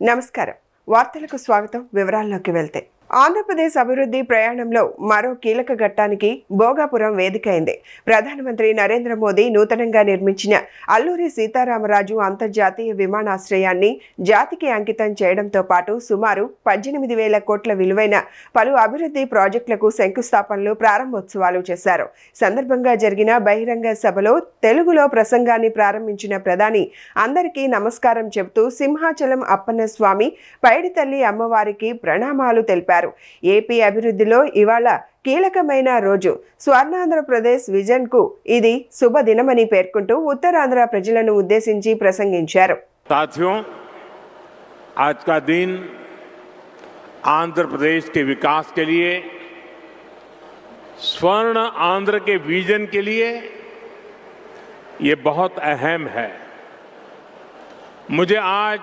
నమస్కారం వార్తలకు స్వాగతం వివరాల్లోకి వెళ్తే ఆంధ్రప్రదేశ్ అభివృద్ధి ప్రయాణంలో మరో కీలక ఘట్టానికి భోగాపురం వేదికైంది. ప్రధానమంత్రి నరేంద్ర మోదీ నూతనంగా నిర్మించిన అల్లూరి సీతారామరాజు అంతర్జాతీయ విమానాశ్రయాన్ని జాతికి అంకితం చేయడంతో పాటు సుమారు 18,000 కోట్ల విలువైన పలు అభివృద్ధి ప్రాజెక్టులకు శంకుస్థాపనలు ప్రారంభోత్సవాలు చేశారు. సందర్భంగా జరిగిన బహిరంగ సభలో తెలుగులో ప్రసంగాన్ని ప్రారంభించిన ప్రధాని అందరికీ నమస్కారం చెబుతూ సింహాచలం అప్పన్న స్వామి పైడితల్లి అమ్మవారికి ప్రణామాలు తెలిపారు. ఏపీ అభివృద్ధిలో ఇవాళ కీలకమైన రోజు, స్వర్ణాంధ్రప్రదేశ్ విజన్ కు ఇది శుభదినమని పేర్కొంటూ ఉత్తరాంధ్ర ప్రజలను ఉద్దేశించి ప్రసంగించారు. साथियों, आज का दिन आंध्र प्रदेश के विकास के लिए, स्वर्ण आंध्र के विजन के लिए ये बहुत अहम है। मुझे आज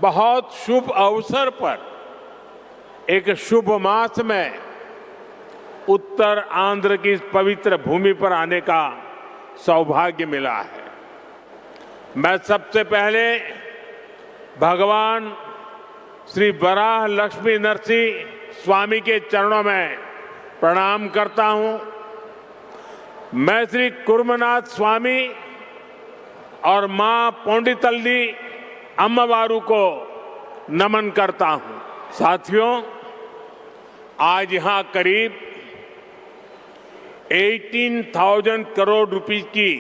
बहुत शुभ अवसर पर एक शुभ मास में उत्तर आंध्र की इस पवित्र भूमि पर आने का सौभाग्य मिला है। मैं सबसे पहले भगवान श्री वराह लक्ष्मी नरसिंह स्वामी के चरणों में प्रणाम करता हूं। मैं श्री कुर्मनाथ स्वामी और मां पोंडितल्ली अम्मवारू को नमन करता हूं। साथियों, आज यहां करीब 18,000 करोड़ रुपए की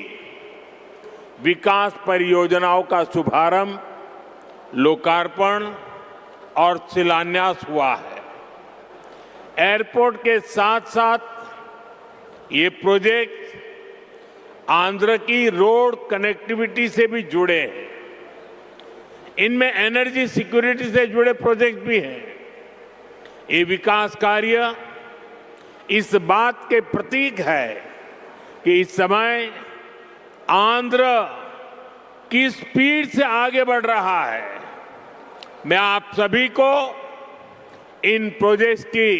विकास परियोजनाओं का शुभारंभ, लोकार्पण और शिलान्यास हुआ है। एयरपोर्ट के साथ साथ ये प्रोजेक्ट आंध्र की रोड कनेक्टिविटी से भी जुड़े हैं। इनमें एनर्जी सिक्योरिटी से जुड़े प्रोजेक्ट भी हैं। ये विकास कार्य इस बात के प्रतीक है कि इस समय आंध्र की स्पीड से आगे बढ़ रहा है। मैं आप सभी को इन प्रोजेक्ट्स की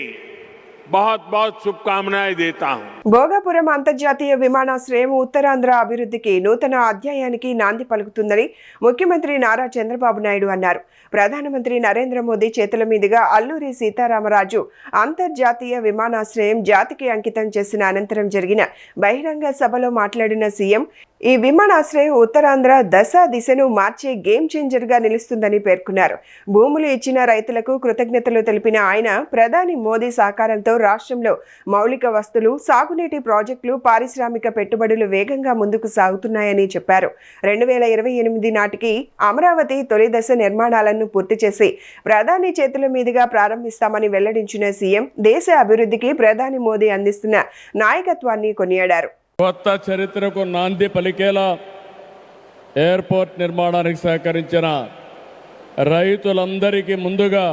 बहुत बहुत शुभकामनाएं देता हूं। భోగాపురం అంతర్జాతీయ విమానాశ్రయం ఉత్తరాంధ్ర అభివృద్ధికి నూతన అధ్యాయానికి నాంది పలుకుతుందని ముఖ్యమంత్రి నారా చంద్రబాబు నాయుడు అన్నారు. ప్రధానమంత్రి నరేంద్ర మోదీ చేతుల మీదుగా అల్లూరి సీతారామరాజు అంతర్జాతీయ విమానాశ్రయం జాతికి అంకితం చేసిన అనంతరం జరిగిన బహిరంగ సభలో మాట్లాడిన సీఎం, ఈ విమానాశ్రయం ఉత్తరాంధ్ర దశ దిశను మార్చే గేమ్ చేంజర్ గా నిలుస్తుందని పేర్కొన్నారు. భూములు ఇచ్చిన రైతులకు కృతజ్ఞతలు తెలిపిన ఆయన, ప్రధాని మోదీ సహకారంతో రాష్ట్రంలో మౌలిక వస్తువులు, సాగునీటి ప్రాజెక్టులు, పారిశ్రామిక పెట్టుబడులు వేగంగా ముందుకు సాగుతున్నాయని చెప్పారు. 2028 నాటికి అమరావతి తొలి దశ నిర్మాణాలను పూర్తి చేసి ప్రధాని చేతుల మీదుగా ప్రారంభిస్తామని వెల్లడించిన సీఎం, దేశ అభివృద్ధికి ప్రధాని మోదీ అందిస్తున్న నాయకత్వాన్ని కొనియాడారు. కొత్త చరిత్రకు నాంది పలికేలా ఎయిర్పోర్ట్ నిర్మాణానికి సహకరించిన రైతులందరికీ ముందుగా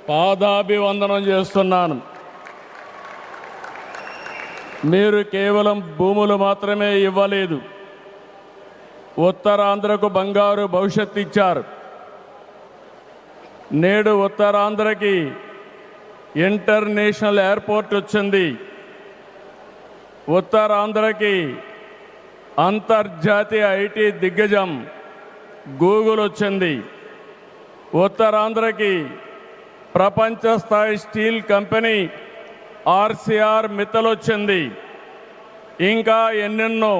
పాదాభివందనం చేస్తున్నాను. మీరు కేవలం భూములు మాత్రమే ఇవ్వలేదు, ఉత్తరాంధ్రకు బంగారు భవిష్యత్తు ఇచ్చారు. నేడు ఉత్తరాంధ్రకి ఇంటర్నేషనల్ ఎయిర్పోర్ట్ వచ్చింది. ఉత్తరాంధ్రకి అంతర్జాతీయ ఐటీ దిగ్గజం గూగుల్ వచ్చింది. ఉత్తరాంధ్రకి ప్రపంచ స్థాయి స్టీల్ కంపెనీ ఆర్సీఆర్ మిత్తల్ వచ్చింది. ఇంకా ఎన్నెన్నో.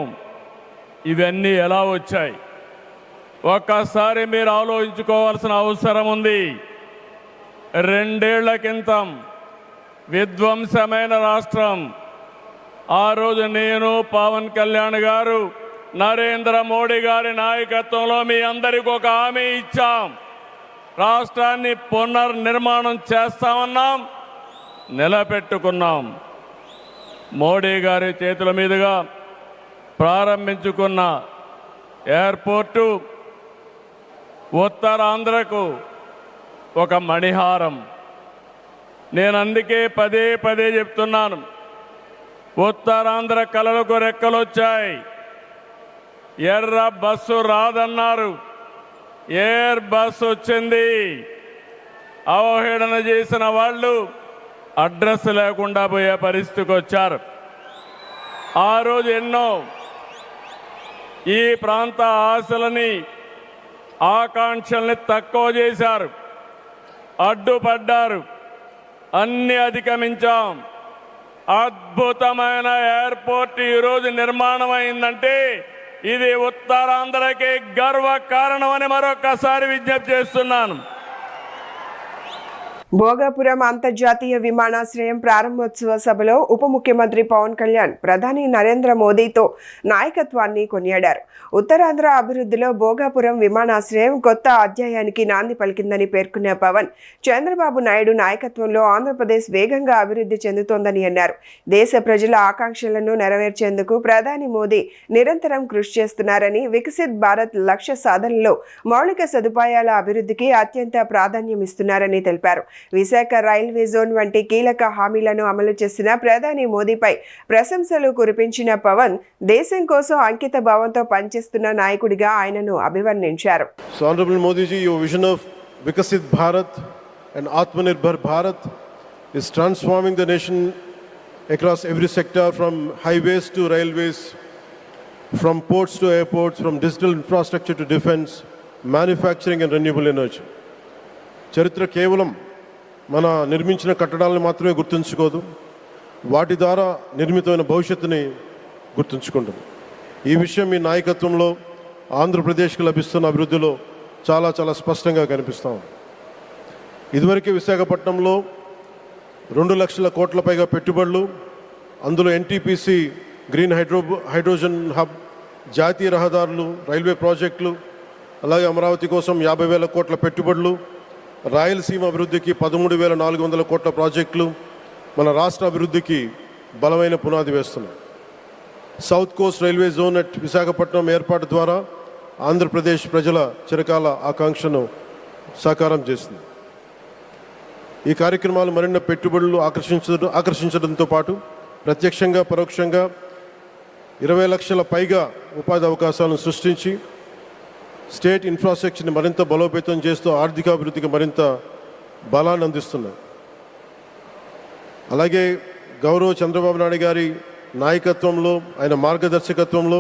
ఇవన్నీ ఎలా వచ్చాయి? ఒక్కసారి మీరు ఆలోచించుకోవాల్సిన అవసరం ఉంది. 2 ఏళ్ల క్రితం విధ్వంసమైన రాష్ట్రం. ఆ రోజు నేను, పవన్ కళ్యాణ్ గారు, నరేంద్ర మోడీ గారి నాయకత్వంలో మీ అందరికీ ఒక హామీ ఇచ్చాం. రాష్ట్రాన్ని పునర్నిర్మాణం చేస్తామన్నాం, నిలబెట్టుకున్నాం. మోడీ గారి చేతుల మీదుగా ప్రారంభించుకున్న ఎయిర్పోర్టు ఉత్తరాంధ్రకు ఒక మణిహారం. నేను అందుకే పదే పదే చెప్తున్నాను, ఉత్తరాంధ్ర కళలకు రెక్కలొచ్చాయి. ఎర్ర బస్సు రాదన్నారు, ఎయిర్ బస్సు వచ్చింది. అవహేళన చేసిన వాళ్ళు అడ్రస్ లేకుండా పోయే పరిస్థితికి వచ్చారు. ఆ రోజు ఎన్నో ఈ ప్రాంత ఆశలని ఆకాంక్షల్ని తక్కువ చేశారు, అడ్డుపడ్డారు. అన్ని అధిగమించాం. అద్భుతమైన ఎయిర్పోర్ట్ ఈరోజు నిర్మాణం అయిందంటే ఇది ఉత్తరాంధ్రకి గర్వ కారణమని మరొకసారి విజ్ఞప్తి చేస్తున్నాను. భోగాపురం అంతర్జాతీయ విమానాశ్రయం ప్రారంభోత్సవ సభలో ఉప ముఖ్యమంత్రి పవన్ కళ్యాణ్ ప్రధాని నరేంద్ర మోదీతో నాయకత్వాన్ని కొనియాడారు. ఉత్తరాంధ్ర అభివృద్ధిలో భోగాపురం విమానాశ్రయం కొత్త అధ్యాయానికి నాంది పలికిందని పేర్కొన్న పవన్, చంద్రబాబు నాయుడు నాయకత్వంలో ఆంధ్రప్రదేశ్ వేగంగా అభివృద్ధి చెందుతోందని అన్నారు. దేశ ప్రజల ఆకాంక్షలను నెరవేర్చేందుకు ప్రధాని మోదీ నిరంతరం కృషి చేస్తున్నారని, వికసిత్ భారత్ లక్ష్య సాధనలో మౌలిక సదుపాయాల అభివృద్ధికి అత్యంత ప్రాధాన్యమిస్తున్నారని తెలిపారు. విశాఖ రైల్వే జోన్ వంటి కీలక హామీలను అమలు చేసిన ప్రధాని మోదీపై ప్రశంసలు కురిపించిన పవన్, దేశం కోసం అంకిత భావంతో పనిచేస్తున్న నాయకుడిగా ఆయనను అభివర్ణించారు. So Honorable Modi ji, your vision of Vikasit Bharat and Atmanirbhar Bharat is transforming the nation across every sector, from highways to railways, from ports to airports, from digital infrastructure to defense, manufacturing and renewable energy. చరిత్ర కేవలం మన నిర్మించిన కట్టడాలను మాత్రమే గుర్తుంచుకోదు, వాటి ద్వారా నిర్మితమైన భవిష్యత్తుని గుర్తుంచుకుంటుంది. ఈ విషయం మీ నాయకత్వంలో ఆంధ్రప్రదేశ్కి లభిస్తున్న అభివృద్ధిలో చాలా చాలా స్పష్టంగా కనిపిస్తాం. ఇదివరకే విశాఖపట్నంలో 2 లక్షల కోట్ల పైగా పెట్టుబడులు, అందులో ఎన్టీపీసీ గ్రీన్ హైడ్రోజన్ హబ్, జాతీయ రహదారులు, రైల్వే ప్రాజెక్టులు, అలాగే అమరావతి కోసం 50,000 కోట్ల పెట్టుబడులు, రాయలసీమ అభివృద్ధికి 13,400 కోట్ల ప్రాజెక్టులు మన రాష్ట్ర అభివృద్ధికి బలమైన పునాది వేస్తున్నాయి. South Coast railway zone at Visakhapatnam ఏర్పాటు ద్వారా ఆంధ్రప్రదేశ్ ప్రజల చిరకాల ఆకాంక్షను సాకారం చేస్తుంది. ఈ కార్యక్రమాలు మరిన్ని పెట్టుబడులు ఆకర్షించడంతో పాటు ప్రత్యక్షంగా పరోక్షంగా 20 లక్షల పైగా ఉపాధి అవకాశాలను సృష్టించి స్టేట్ ఇన్ఫ్రాస్ట్రక్చర్ని మరింత బలోపేతం చేస్తూ ఆర్థికాభివృద్ధికి మరింత బలాన్ని అందిస్తున్నాయి. అలాగే గౌరవ చంద్రబాబు నాయుడు గారి నాయకత్వంలో, ఆయన మార్గదర్శకత్వంలో,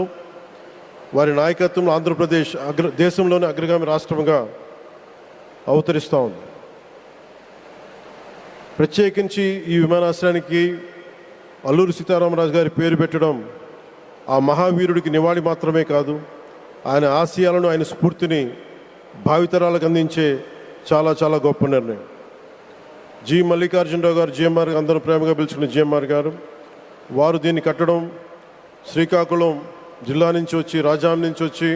వారి నాయకత్వంలో ఆంధ్రప్రదేశ్ దేశంలోని అగ్రగామి రాష్ట్రంగా అవతరిస్తూ ఉంది. ప్రత్యేకించి ఈ విమానాశ్రయానికి అల్లూరి సీతారామరాజు గారి పేరు పెట్టడం ఆ మహావీరుడికి నివాళి మాత్రమే కాదు, ఆయన ఆశయాలను, ఆయన స్ఫూర్తిని భావితరాలకు అందించే చాలా చాలా గొప్ప నిర్ణయం. జి మల్లికార్జునరావు గారు, జిఎంఆర్ అందరూ ప్రేమగా పిలుచుకున్న జిఎంఆర్ గారు, వారు దీన్ని కట్టడం శ్రీకాకుళం జిల్లా నుంచి వచ్చి, రాజాం నుంచి వచ్చి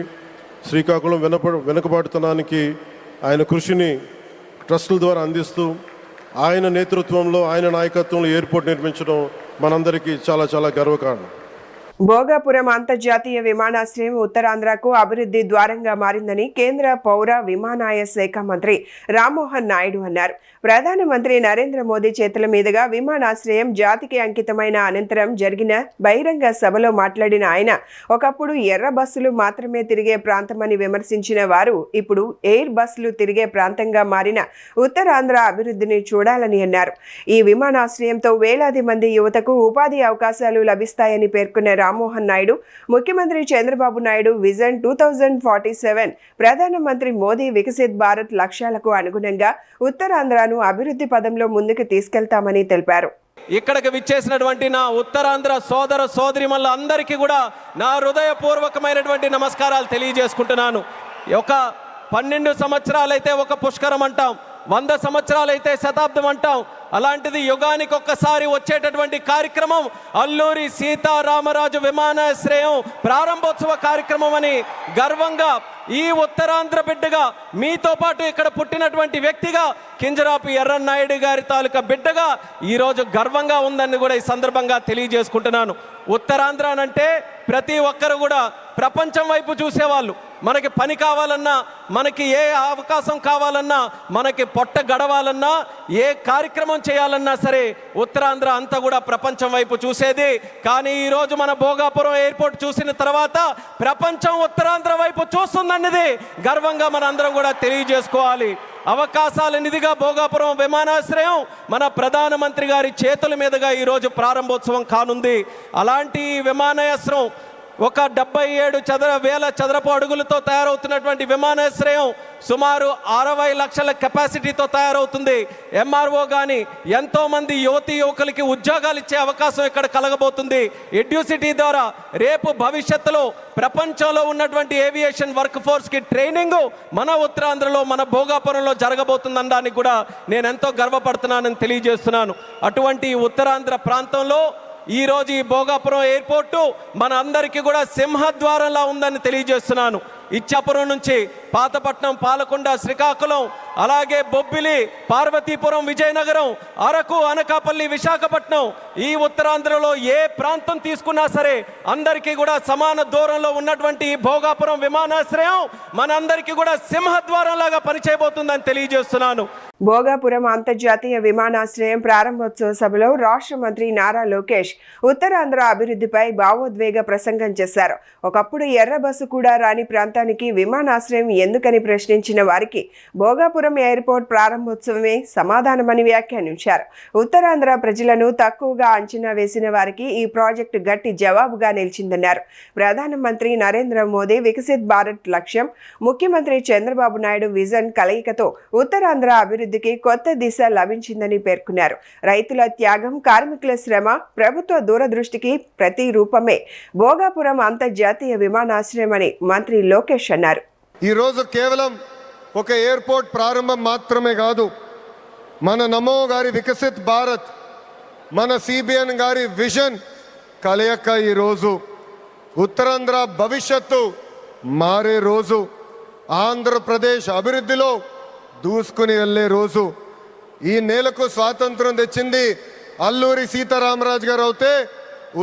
శ్రీకాకుళం వెనుకబాటుతనానికి ఆయన కృషిని ట్రస్టుల ద్వారా అందిస్తూ ఆయన నేతృత్వంలో, ఆయన నాయకత్వంలో ఎయిర్పోర్ట్ నిర్మించడం మనందరికీ చాలా చాలా గర్వకారణం. భోగాపురం అంతర్జాతీయ విమానాశ్రయం ఉత్తరాంధ్రకు అభివృద్ధి ద్వారంగా మారిందని కేంద్ర పౌర విమానయాన శాఖ మంత్రి రామ్మోహన్ నాయుడు అన్నారు. ప్రధానమంత్రి నరేంద్ర మోదీ చేతుల మీదుగా విమానాశ్రయం జాతికి అంకితమైన అనంతరం జరిగిన బహిరంగ సభలో మాట్లాడిన ఆయన, ఒకప్పుడు ఎర్ర బస్సులు మాత్రమే తిరిగే ప్రాంతమని విమర్శించిన వారు ఇప్పుడు ఎయిర్ బస్సులు తిరిగే ప్రాంతంగా మారిన ఉత్తరాంధ్ర అభివృద్ధిని చూడాలని అన్నారు. ఈ విమానాశ్రయంతో వేలాది మంది యువతకు ఉపాధి అవకాశాలు లభిస్తాయని పేర్కొన్న రామ్మోహన్ నాయుడు, ముఖ్యమంత్రి చంద్రబాబు నాయుడు విజన్ 2047 ప్రధానమంత్రి మోదీ వికసిత్ భారత్ లక్ష్యాలకు అనుగుణంగా ఉత్తరాంధ్రను అభివృద్ధి పదంలో ముందుకు తీసుకెళ్తామని తెలిపారు. ఇక్కడికి విచ్చేసినటువంటి నా ఉత్తరాంధ్ర సోదర సోదరిమల్ల అందరికీ కూడా నా హృదయపూర్వకమైనటువంటి నమస్కారాలు తెలియజేసుకుంటున్నాను. ఒక 12 సంవత్సరాలైతే ఒక పుష్కరం అంటాం, 100 సంవత్సరాలైతే శతాబ్దం అంటాం. అలాంటిది యుగానికి ఒక్కసారి వచ్చేటటువంటి కార్యక్రమం అల్లూరి సీతారామరాజు విమానాశ్రయం ప్రారంభోత్సవ కార్యక్రమం అని గర్వంగా ఈ ఉత్తరాంధ్ర బిడ్డగా, మీతో పాటు ఇక్కడ పుట్టినటువంటి వ్యక్తిగా, కింజరాపు ఎర్రన్నాయుడు గారి తాలూకా బిడ్డగా ఈరోజు గర్వంగా ఉందని కూడా ఈ సందర్భంగా తెలియజేసుకుంటున్నాను. ఉత్తరాంధ్ర అంటే ప్రతి ఒక్కరు కూడా ప్రపంచం వైపు చూసేవాళ్ళు. మనకి పని కావాలన్నా, మనకి ఏ అవకాశం కావాలన్నా, మనకి పొట్ట గడవాలన్నా, ఏ కార్యక్రమం చేయాలన్నా సరే ఉత్తరాంధ్ర అంతా కూడా ప్రపంచం వైపు చూసేది. కానీ ఈరోజు మన భోగాపురం ఎయిర్పోర్ట్ చూసిన తర్వాత ప్రపంచం ఉత్తరాంధ్ర వైపు చూస్తుందన్నది గర్వంగా మన అందరం కూడా తెలియజేసుకోవాలి. అవకాశాల నిధిగా భోగాపురం విమానాశ్రయం మన ప్రధానమంత్రి గారి చేతుల మీదుగా ఈరోజు ప్రారంభోత్సవం కానుంది. అలాంటి విమానాశ్రయం ఒక 77,000 చదరపు అడుగులతో తయారవుతున్నటువంటి విమానాశ్రయం సుమారు 60 లక్షల కెపాసిటీతో తయారవుతుంది. ఎంఆర్ఓ కానీ ఎంతోమంది యువతీ యువకులకి ఉద్యోగాలు ఇచ్చే అవకాశం ఇక్కడ కలగబోతుంది. ఎడ్యూసిటీ ద్వారా రేపు భవిష్యత్తులో ప్రపంచంలో ఉన్నటువంటి ఏవియేషన్ వర్క్ ఫోర్స్కి ట్రైనింగ్ మన ఉత్తరాంధ్రలో మన భోగాపురంలో జరగబోతుందనడానికి కూడా నేను ఎంతో గర్వపడుతున్నానని తెలియజేస్తున్నాను. అటువంటి ఉత్తరాంధ్ర ప్రాంతంలో ఈరోజు ఈ భోగాపురం ఎయిర్పోర్టు మన అందరికీ కూడా సింహద్వారంలా ఉందని తెలియజేస్తున్నాను. ఇచ్చాపురం నుంచి పాతపట్నం, పాలకొండ, శ్రీకాకుళం, అలాగే బొబ్బిలి, పార్వతీపురం, విజయనగరం, అరకు, అనకాపల్లి, విశాఖపట్నం, ఈ ఉత్తరాంధ్రలో ఏ ప్రాంతం తీసుకున్నా సరే అందరికీ కూడా సమాన దూరంలో ఉన్నటువంటి ఈ భోగాపురం విమానాశ్రయం మనందరికీ కూడా సింహద్వారం లాగా పనిచేయబోతుందని తెలియజేస్తున్నాను. భోగాపురం అంతర్జాతీయ విమానాశ్రయం ప్రారంభోత్సవ సభలో రాష్ట్ర మంత్రి నారా లోకేష్ ఉత్తరాంధ్ర అభివృద్ధిపై భావోద్వేగ ప్రసంగం చేశారు. ఒకప్పుడు ఎర్ర బస్సు కూడా రాని ప్రాంతానికి విమానాశ్రయం ఎందుకని ప్రశ్నించిన వారికి భోగాపురం ఎయిర్పోర్ట్ ప్రారంభోత్సవమే సమాధానమని వ్యాఖ్యానించారు. ఉత్తరాంధ్ర ప్రజలను తక్కువగా అంచనా వేసిన వారికి ఈ ప్రాజెక్టు గట్టి జవాబుగా నిలిచిందన్నారు. ప్రధానమంత్రి నరేంద్ర మోదీ వికసిత్ భారత్ లక్ష్యం, ముఖ్యమంత్రి చంద్రబాబు నాయుడు విజన్ కలయికతో ఉత్తరాంధ్ర అభివృద్ధికి కొత్త దిశ లభించిందని పేర్కొన్నారు. రైతుల త్యాగం, కార్మికుల శ్రమ, ప్రభుత్వ దూరదృష్టికి ప్రతి రూపమే భోగాపురం అంతర్జాతీయ విమానాశ్రయం అని మంత్రి లోకేష్ అన్నారు. ఈరోజు కేవలం ఒక ఎయిర్పోర్ట్ ప్రారంభం మాత్రమే కాదు, మన నమో గారి వికసిత్ భారత్, మన సిబిఎన్ గారి విజన్ కలయిక ఈరోజు ఉత్తరాంధ్ర భవిష్యత్తు మారే రోజు, ఆంధ్రప్రదేశ్ అభివృద్ధిలో దూసుకుని వెళ్ళే రోజు. ఈ నేలకు స్వాతంత్రం తెచ్చింది అల్లూరి సీతారామరాజు గారు అయితే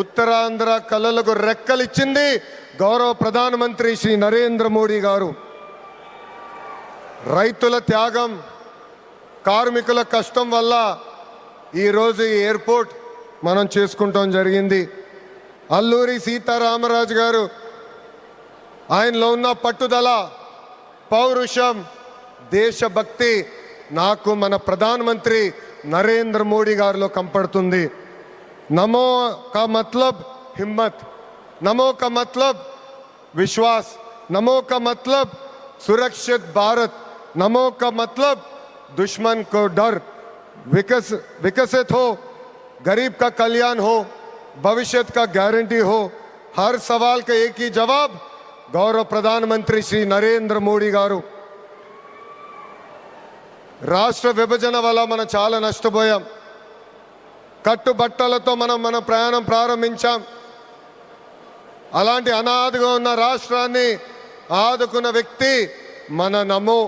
ఉత్తరాంధ్ర కళలకు రెక్కలిచ్చింది గౌరవ ప్రధానమంత్రి శ్రీ నరేంద్ర మోడీ గారు. రైతుల త్యాగం, కార్మికుల కష్టం వల్ల ఈరోజు ఈ ఎయిర్పోర్ట్ మనం చేసుకుంటాం జరిగింది. అల్లూరి సీతారామరాజు గారు ఆయనలో ఉన్న పట్టుదల, పౌరుషం, దేశభక్తి నాకు మన ప్రధానమంత్రి నరేంద్ర మోడీ గారిలో కంపడుతుంది. నమో కా మతలబ్ హిమ్మత్, నమో కా మతలబ్ విశ్వాస్, నమో కా మతలబ్ సురక్షిत भारत, नमो का मतलब दुश्मन को डर, विकसित हो, गरीब का कल्याण हो, भविष्य का गारंटी हो, हर सवाल का एक ही जवाब गौरव प्रधानमंत्री श्री नरेंद्र मोदी गारू. రాష్ట్ర విభజన వల్ల మనం చాలా నష్టపోయాం. కట్టుబట్టలతో మన ప్రయాణం ప్రారంభించాం. అలాంటి అనాథగా ఉన్న రాష్ట్రాన్ని ఆదుకున్న వ్యక్తి మన నమో.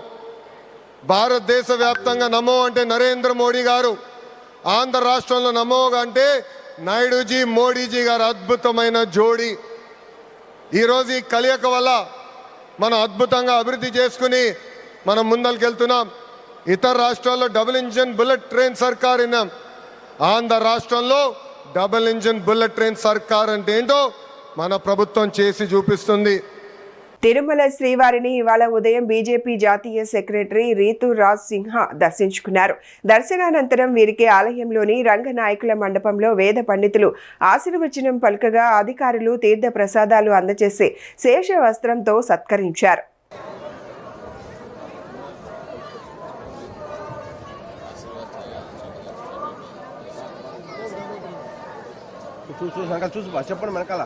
భారతదేశ వ్యాప్తంగా నమో అంటే నరేంద్ర మోడీ గారు, ఆంధ్ర రాష్ట్రంలో నమో అంటే నాయుడుజీ, మోడీజీ గారు అద్భుతమైన జోడీ. ఈరోజు ఈ కలయిక వల్ల మనం అద్భుతంగా అభివృద్ధి చేసుకుని మనం ముందరికెళ్తున్నాం. ఇతర రాష్ట్రాల్లో డబుల్ ఇంజిన్ బుల్లెట్ ట్రైన్ సర్కార్ విన్నాం. ఆంధ్ర రాష్ట్రంలో డబుల్ ఇంజిన్ బుల్లెట్ ట్రైన్ సర్కార్ అంటే ఏంటో మన ప్రభుత్వం చేసి చూపిస్తుంది. తిరుమల శ్రీవారిని ఇవాళ ఉదయం బీజేపీ జాతీయ సెక్రటరీ రీతు రాజ్ సింహా దర్శించుకున్నారు. దర్శనానంతరం వీరికి ఆలయంలోని రంగనాయకుల మండపంలో వేద పండితులు ఆశీర్వచనం పలుకగా అధికారులు తీర్థ ప్రసాదాలు అందజేసి శేష వస్త్రంతో సత్కరించారు. చెప్పండి వెనకాల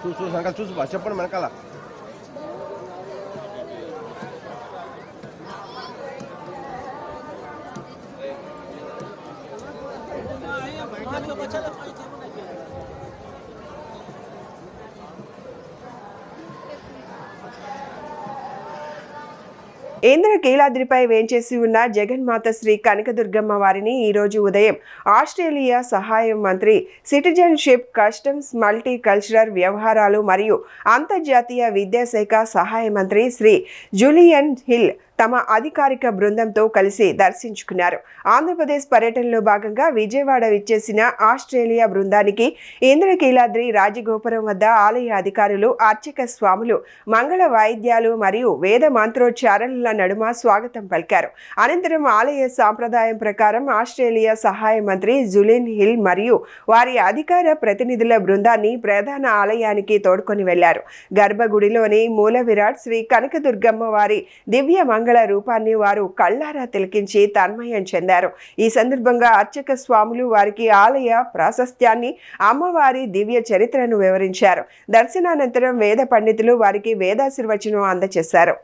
చూసి వెనకాల చూసి బా చెప్పండి వెనకాల ఇంద్రకీలాద్రిపై వేంచేసి ఉన్న జగన్మాత శ్రీ కనకదుర్గమ్మ వారిని ఈరోజు ఉదయం ఆస్ట్రేలియా సహాయ మంత్రి సిటిజన్షిప్, కస్టమ్స్, మల్టీ కల్చరల్ వ్యవహారాలు మరియు అంతర్జాతీయ విద్యాశాఖ సహాయ మంత్రి శ్రీ జూలియన్ హిల్ తమ అధికారిక బృందంతో కలిసి దర్శించుకున్నారు. ఆంధ్రప్రదేశ్ పర్యటనలో భాగంగా విజయవాడ విచ్చేసిన ఆస్ట్రేలియా బృందానికి ఇంద్రకీలాద్రి రాజగోపురం వద్ద ఆలయ అధికారులు, అర్చక స్వాములు మంగళ వాయిద్యాలు మరియు వేద మంత్రోచ్చారణల నడుమ స్వాగతం పలికారు. అనంతరం ఆలయ సాంప్రదాయం ప్రకారం ఆస్ట్రేలియా సహాయ మంత్రి జూలియన్ హిల్ మరియు వారి అధికార ప్రతినిధుల బృందాన్ని ప్రధాన ఆలయానికి తోడ్కొని వెళ్లారు. గర్భగుడిలోని మూల విరాట్ శ్రీ కనకదుర్గమ్మ వారి దివ్య మంగళ రూపాన్ని వారు కళ్ళారా తిలకించి తన్మయం చెందారు. ఈ సందర్భంగా అర్చక స్వాములు వారికి ఆలయ ప్రాశస్త్యాన్ని, అమ్మవారి దివ్య చరిత్రను వివరించారు. దర్శనానంతరం వేద పండితులు వారికి వేదాశీర్వచనం అందజేశారు.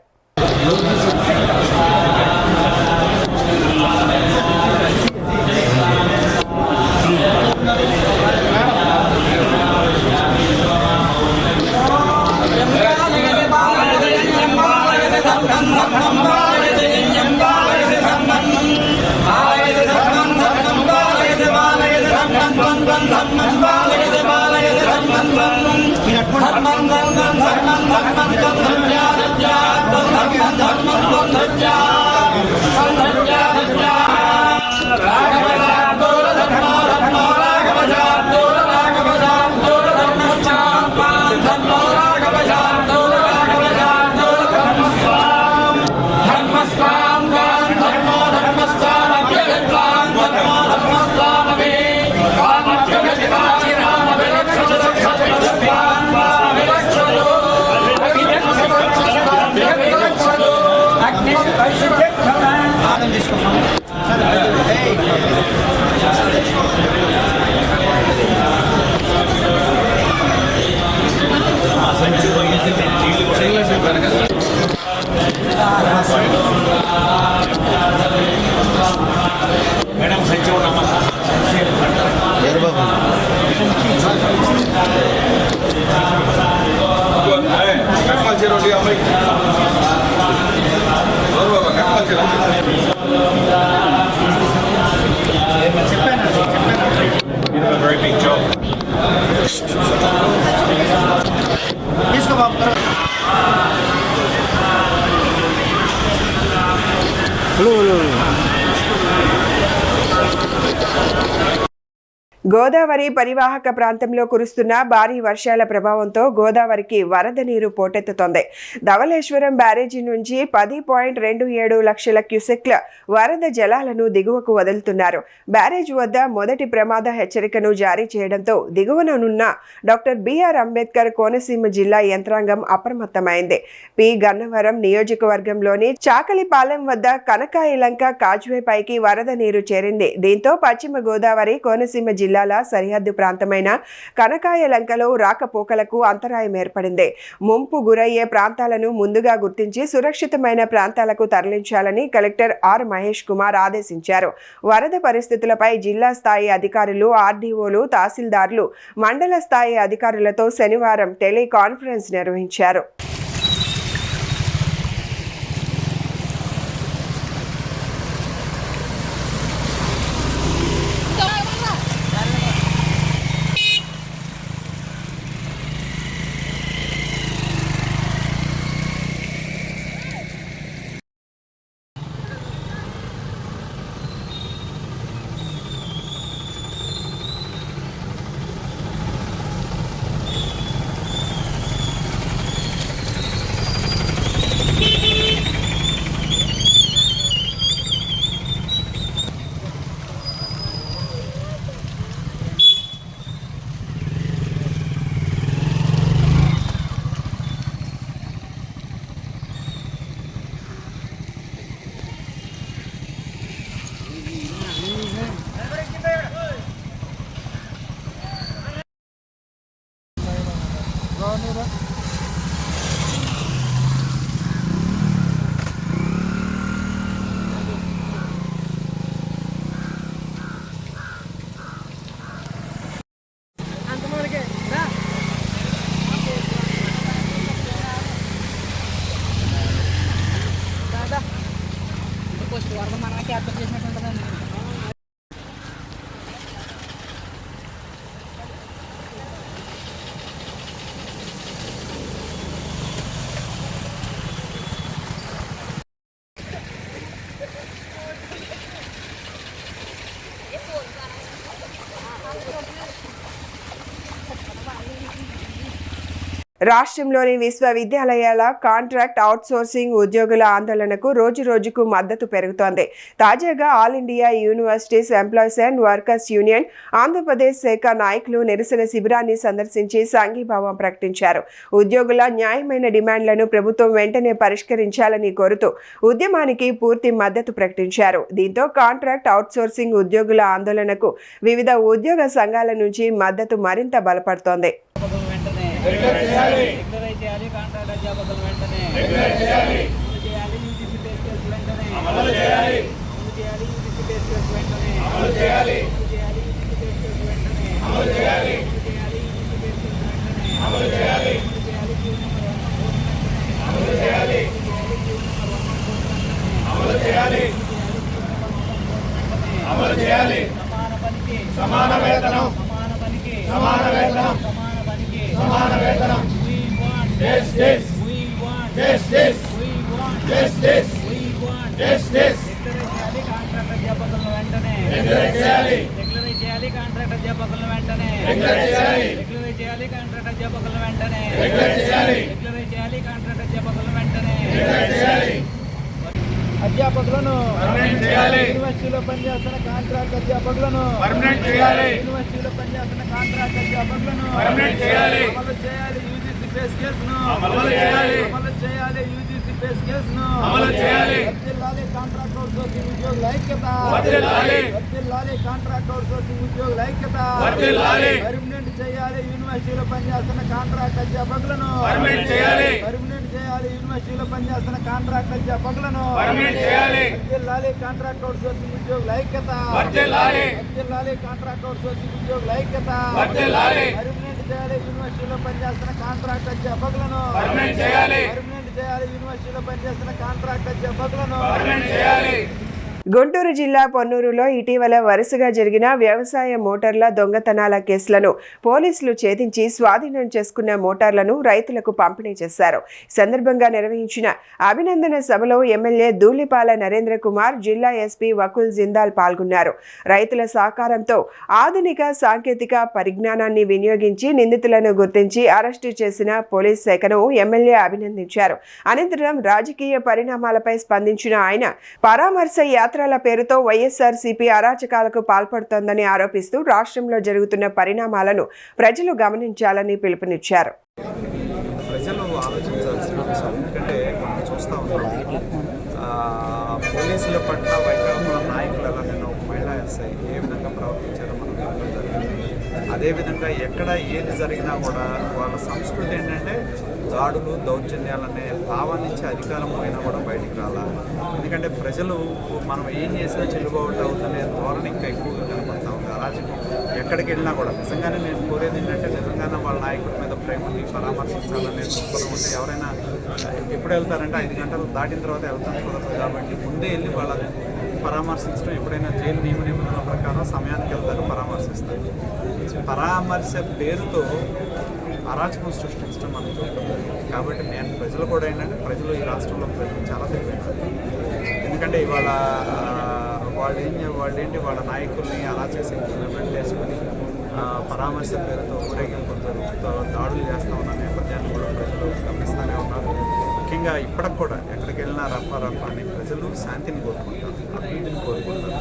గోదావరి పరివాహక ప్రాంతంలో కురుస్తున్న భారీ వర్షాల ప్రభావంతో గోదావరికి వరద నీరు పోటెత్తుతోంది. ధవళేశ్వరం బ్యారేజీ నుంచి 10.27 లక్షల క్యూసెక్ల వరద జలాలను దిగువకు వదులుతున్నారు. బ్యారేజ్ వద్ద మొదటి ప్రమాద హెచ్చరికను జారీ చేయడంతో దిగువననున్న డాక్టర్ బిఆర్ అంబేద్కర్ కోనసీమ జిల్లా యంత్రాంగం అప్రమత్తమైంది. పి గన్నవరం నియోజకవర్గంలోని చాకలిపాలెం వద్ద కనకాయలంక కాజ్వే పైకి వరద నీరు చేరింది. దీంతో పశ్చిమ గోదావరి కోనసీమ జిల్లాల సరిహద్దు ప్రాంతమైన కనకాయలంకలో రాకపోకలకు అంతరాయం ఏర్పడింది. ముంపు గురయ్యే ప్రాంతాలను ముందుగా గుర్తించి సురక్షితమైన ప్రాంతాలకు తరలించాలని కలెక్టర్ ఆర్ మహేష్ కుమార్ ఆదేశించారు. వరద పరిస్థితులపై జిల్లా స్థాయి అధికారులు, ఆర్డీఓలు, తహసీల్దార్లు, మండల స్థాయి అధికారులతో శనివారం టెలికాన్ఫరెన్స్ నిర్వహించారు. వరద మనమే క్యాప్చర్ చేసినట్టు ఉంటుందండి. రాష్ట్రంలోని విశ్వవిద్యాలయాల కాంట్రాక్ట్ అవుట్సోర్సింగ్ ఉద్యోగుల ఆందోళనకు రోజు రోజుకు మద్దతు పెరుగుతోంది. తాజాగా all India universities employees and workers union Andhra Pradesh శాఖ నాయకులు నిరసన శిబిరాన్ని సందర్శించి సంఘీభావం ప్రకటించారు. ఉద్యోగుల న్యాయమైన డిమాండ్లను ప్రభుత్వం వెంటనే పరిష్కరించాలని కోరుతూ ఉద్యమానికి పూర్తి మద్దతు ప్రకటించారు. దీంతో కాంట్రాక్ట్ అవుట్సోర్సింగ్ ఉద్యోగుల ఆందోళనకు వివిధ ఉద్యోగ సంఘాల నుంచి మద్దతు మరింత బలపడుతోంది. సమాన వేతనం కాంట్రాక్ట్ అధ్యాపకులను వెంటనే చేయాలి. కాంట్రాక్ట్ అధ్యాపకులను వెంటనే చేయాలి. కాంట్రాక్ట్ అధ్యాపకులను వెంటనే చేయాలి. కాంట్రాక్ట్ అధ్యాపకులను వెంటనే అధ్యాపకులను యూనివర్సిటీలో పనిచేస్తున్న కాంట్రాక్ట్ అధ్యాపకులను యూనివర్సిటీలో పనిచేస్తున్న కాంట్రాక్ట్ అధ్యాపకులను అమలు చేయాలి. యూజీసీ పే స్కేల్స్ ను అమలు చేయాలి. యూజీసీ పే స్కేల్స్ ను అమలు చేయాలి. వర్ధిల్లాలి కాంట్రాక్ట్ అవుట్సోర్సింగ్ ఉద్యోగుల ఐక్యత. వర్ధిల్లాలి కాంట్రాక్ట్ అవుట్సోర్సింగ్ ఉద్యోగుల ఐక్యత. పర్మనెంట్ చేయాలి. యూనివర్సిటీలో పనిచేస్తున్న కాంట్రాక్ట్ అధ్యాపకులను పర్మనెంట్ చేయాలి. యూనివర్సిటీలో పనిచేస్తున్న కాంట్రాక్ట్ అధ్యాపకులను వర్ధిల్లాలి కాంట్రాక్ట్ అవుట్సోర్సింగ్ ఉద్యోగుల ఐక్యత. వర్ధిల్లాలి కాంట్రాక్ట్ అవుట్సోర్సింగ్ ఉద్యోగుల ఐక్యత. పర్మనెంట్ చేయాలి. యూనివర్సిటీలో పనిచేస్తున్న కాంట్రాక్ట్ అధ్యాపకులను పర్మనెంట్ చేయాలి. యూనివర్సిటీలో పనిచేస్తున్న కాంట్రాక్ట్ అధ్యాపకులను పర్మనెంట్ చేయాలి. గుంటూరు జిల్లా పొన్నూరులో ఇటీవల వరుసగా జరిగిన వ్యవసాయ మోటార్ల దొంగతనాల కేసులను పోలీసులు ఛేదించి స్వాధీనం చేసుకున్న మోటార్లను రైతులకు పంపిణీ చేశారు. ఈ సందర్భంగా నిర్వహించిన అభినందన సభలో ఎమ్మెల్యే ధూళిపాల నరేంద్ర కుమార్, జిల్లా ఎస్పీ వకుల్ జిందాల్ పాల్గొన్నారు. రైతుల సహకారంతో ఆధునిక సాంకేతిక పరిజ్ఞానాన్ని వినియోగించి నిందితులను గుర్తించి అరెస్టు చేసిన పోలీస్ శాఖను ఎమ్మెల్యే అభినందించారు. అనంతరం రాజకీయ పరిణామాలపై స్పందించిన ఆయన పరామర్శ యాత్రల పేరుతో వైఎస్ఆర్సీపీ అరాచకాలకు పాల్పడుతోందని ఆరోపిస్తూ రాష్ట్రంలో జరుగుతున్న పరిణామాలను ప్రజలు గమనించాలని పిలుపునిచ్చారు. ప్రజలు ఆలోచించాల్సిన అంశం. ఎందుకంటే మనం చూస్తూ ఉన్నాం పోలీసుల పట్ల వైకాపా నాయకులు ఎలా నిన్న ఒక మహిళా ఎస్ఐ ఏ విధంగా ప్రవర్తించారో మనం చూడడం జరిగింది. అదేవిధంగా ఎక్కడ ఏది జరిగినా కూడా వాళ్ళ సంస్కృతి ఏంటంటే దాడులు, దౌర్జన్యాలనే భావం నుంచి అధికారం పోయినా కూడా బయటికి రావాలి. ఎందుకంటే ప్రజలు మనం ఏం చేసినా చెల్లుబాటు అవుతుందనే ధోరణి ఇంకా ఎక్కువగా కనపడతా ఉంది. అరాజకం ఎక్కడికి వెళ్ళినా కూడా నిజంగానే నేను కోరేది ఏంటంటే నిజంగానే వాళ్ళ నాయకుడి మీద ప్రేమని పరామర్శించాలనే దృక్పథం ఉంటే ఎవరైనా ఎప్పుడు వెళ్తారంటే 5 గంటలు దాటిన తర్వాత వెళ్తాం కుదరదు. కాబట్టి ముందే వెళ్ళి వాళ్ళ పరామర్శించడం, ఎప్పుడైనా జైలు నియమ నిబంధనల ప్రకారం సమయానికి వెళ్తారు, పరామర్శిస్తారు. పరామర్శ పేరుతో అరాచకం సృష్టించడం మనం చూడటం. కాబట్టి నేను ప్రజలు కూడా ఏంటంటే ప్రజలు ఈ రాష్ట్రంలో ప్రజలు చాలా తెలివైనారు. ఎందుకంటే ఇవాళ వాళ్ళేంటి వాళ్ళ నాయకుల్ని అరాచక శక్తులను వెంటేసుకొని పరామర్శ పేరుతో ఊరేగింపులు జరుగుతూ దాడులు చేస్తూ ఉన్న నేపథ్యాన్ని కూడా ప్రజలు గమనిస్తూనే ఉన్నారు. ముఖ్యంగా ఇప్పటికి కూడా ఎక్కడికి వెళ్ళినా రప్ప అని ప్రజలు శాంతిని కోరుకుంటారు, అభివృద్ధిని కోరుకుంటారు,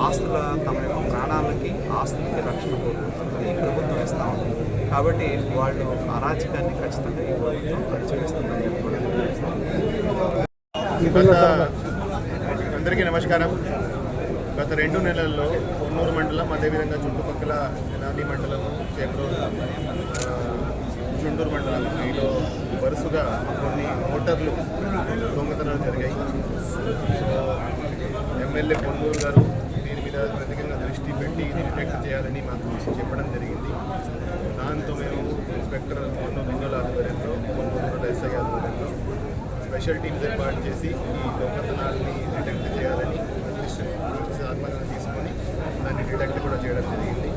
ఆస్తుల తమ యొక్క ప్రాణాలకి ఆస్తులకి రక్షణ కోరుకుంటారు. అది ప్రభుత్వం ఇస్తూ ఉంది. కాబట్టి వాళ్ళు అరాచకాన్ని ఖచ్చితంగా ఈ ప్రభుత్వం అణచివేస్తుందని అందరికీ నమస్కారం. గత 2 నెలల్లో పొన్నూరు మండలం, అదేవిధంగా చుట్టుపక్కల ఎనాలి మండలం, చేబ్రోలు, చుండూరు మండలం, వీటిలో వరుసగా కొన్ని మోటార్లు దొంగతనాలు జరిగాయి. ఎమ్మెల్యే పొన్నూరు గారు దీని మీద ప్రత్యేకంగా దృష్టి పెట్టి డిటెక్ట్ చేయాలని మాకు చెప్పడం జరిగింది. దాంతో మేము ఇన్స్పెక్టర్ పొన్నూరు జిల్లా ఆధ్వర్యంలో, పొన్నూరు ఎస్ఐ ఆధ్వర్యంలో స్పెషల్ టీమ్స్ ఏర్పాటు చేసి ఈ దొంగతనాలని డిటెక్ట్ చేయాలని ఆత్మహత్య తీసుకొని దాన్ని డిటెక్ట్ కూడా చేయడం జరిగింది.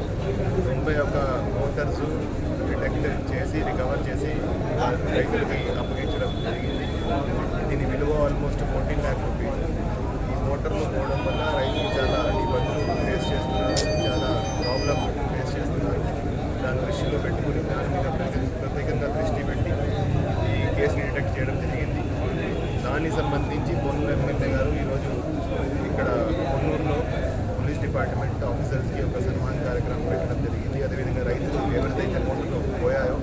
91 మోటార్స్ డిటెక్ట్ చేసి రికవర్ చేసి రైతులకి అప్పగించడం జరిగింది. దీని విలువ ఆల్మోస్ట్ 14 lakh రూపీస్. ఈ మోటార్లు పోవడం వల్ల రైతులు చాలా ఇబ్బందులు ఫేస్ చేస్తున్నారు, చాలా ప్రాబ్లం ఫేస్ చేస్తున్నారు. దాని దృష్టిలో పెట్టుకుని దాని మీద ప్రత్యేకంగా దృష్టి పెట్టి ఈ కేసుని డిటెక్ట్ చేయడం జరిగింది. దానికి సంబంధించి పొన్నూరు ఎమ్మెల్యే గారు ఈరోజు ఇక్కడ పొన్నూరులో పోలీస్ డిపార్ట్మెంట్ ఆఫీసర్స్కి ఒక సన్మాన కార్యక్రమం పెట్టడం జరిగింది. అదేవిధంగా రైతులు ఎవరిదైతే మోటార్లు పోయాయో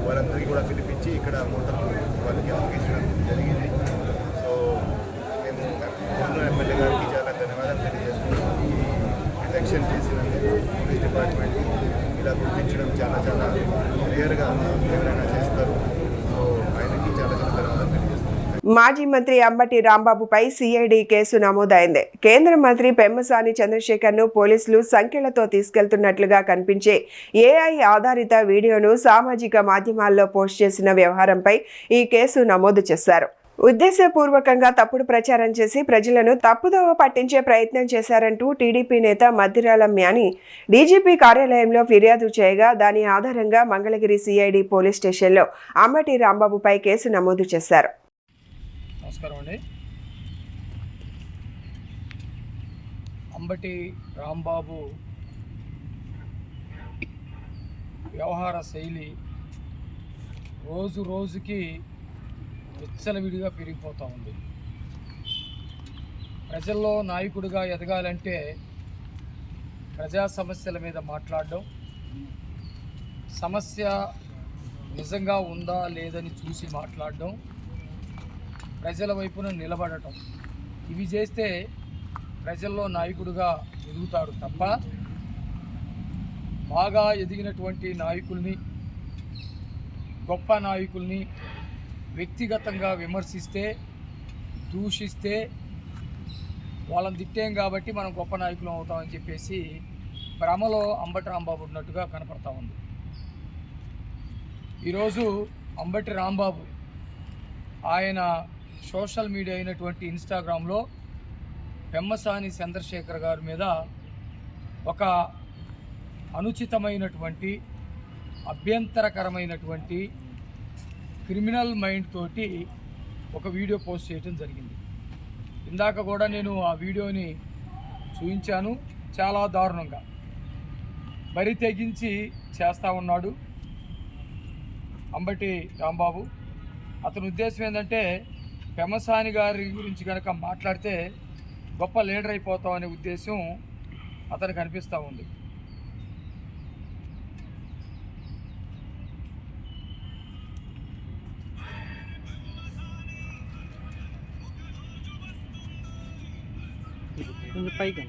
వారందరికీ కూడా పిలిపించి ఇక్కడ మోటార్లు వాళ్ళకి అప్పగించడం జరిగింది. సో మేము పొన్నూరు ఎమ్మెల్యే గారికి చాలా ధన్యవాదాలు తెలియజేస్తున్నాం. ఈ డిటెక్షన్ చేసినందుకు పోలీస్ డిపార్ట్మెంట్ ఇలా గుర్తించడం చాలా చాలా క్లియర్గా ఎవరైనా చేస్తారు. సో ఆయనకి చాలా చాలా ధన్యవాదాలు తెలియజేస్తున్నాం. మాజీ మంత్రి అంబటి రాంబాబుపై సిఐడి కేసు నమోదైంది. కేంద్ర మంత్రి పెమ్మసాని చంద్రశేఖర్ను పోలీసులు సంఖ్యలతో తీసుకెళ్తున్నట్లుగా కనిపించే ఏఐ ఆధారిత వీడియోను సామాజిక మాధ్యమాల్లో పోస్ట్ చేసిన వ్యవహారంపై ఈ కేసు నమోదు చేశారు. ఉద్దేశపూర్వకంగా తప్పుడు ప్రచారం చేసి ప్రజలను తప్పుదోవ పట్టించే ప్రయత్నం చేశారంటూ టీడీపీ నేత మద్దిరాల మ్యాని డీజీపీ కార్యాలయంలో ఫిర్యాదు చేయగా దాని ఆధారంగా మంగళగిరి సిఐడి పోలీస్ స్టేషన్లో అంబటి రాంబాబుపై కేసు నమోదు చేశారు. నమస్కారం అండి. అంబటి రాంబాబు వ్యవహార శైలి రోజు రోజుకి విచ్చలవిడిగా పెరిగిపోతూ ఉంది. ప్రజల్లో నాయకుడిగా ఎదగాలంటే ప్రజా సమస్యల మీద మాట్లాడడం, సమస్య నిజంగా ఉందా లేదని చూసి మాట్లాడడం, ప్రజల వైపున నిలబడటం, ఇవి చేస్తే ప్రజల్లో నాయకుడిగా ఎదుగుతాడు తప్ప బాగా ఎదిగినటువంటి నాయకుల్ని, గొప్ప నాయకుల్ని వ్యక్తిగతంగా విమర్శిస్తే, దూషిస్తే వాళ్ళని తిట్టాం కాబట్టి మనం గొప్ప నాయకులం అవుతామని చెప్పేసి భ్రమలో అంబటి రాంబాబు ఉన్నట్టుగా కనపడతా ఉంది. ఈరోజు అంబటి రాంబాబు ఆయన సోషల్ మీడియా అయినటువంటి ఇన్స్టాగ్రామ్లో పెమ్మసాని చంద్రశేఖర్ గారి మీద ఒక అనుచితమైనటువంటి, అభ్యంతరకరమైనటువంటి క్రిమినల్ మైండ్ తోటి ఒక వీడియో పోస్ట్ చేయడం జరిగింది. ఇందాక కూడా నేను ఆ వీడియోని చూపించాను. చాలా దారుణంగా బరి తెగించి చేస్తూ ఉన్నాడు అంబటి రాంబాబు. అతని ఉద్దేశం ఏంటంటే పెమ్మసాని గారి గురించి కనుక మాట్లాడితే గొప్ప లీడర్ అయిపోతాం అనే ఉద్దేశం అతనికి అనిపిస్తూ ఉంది. పైకి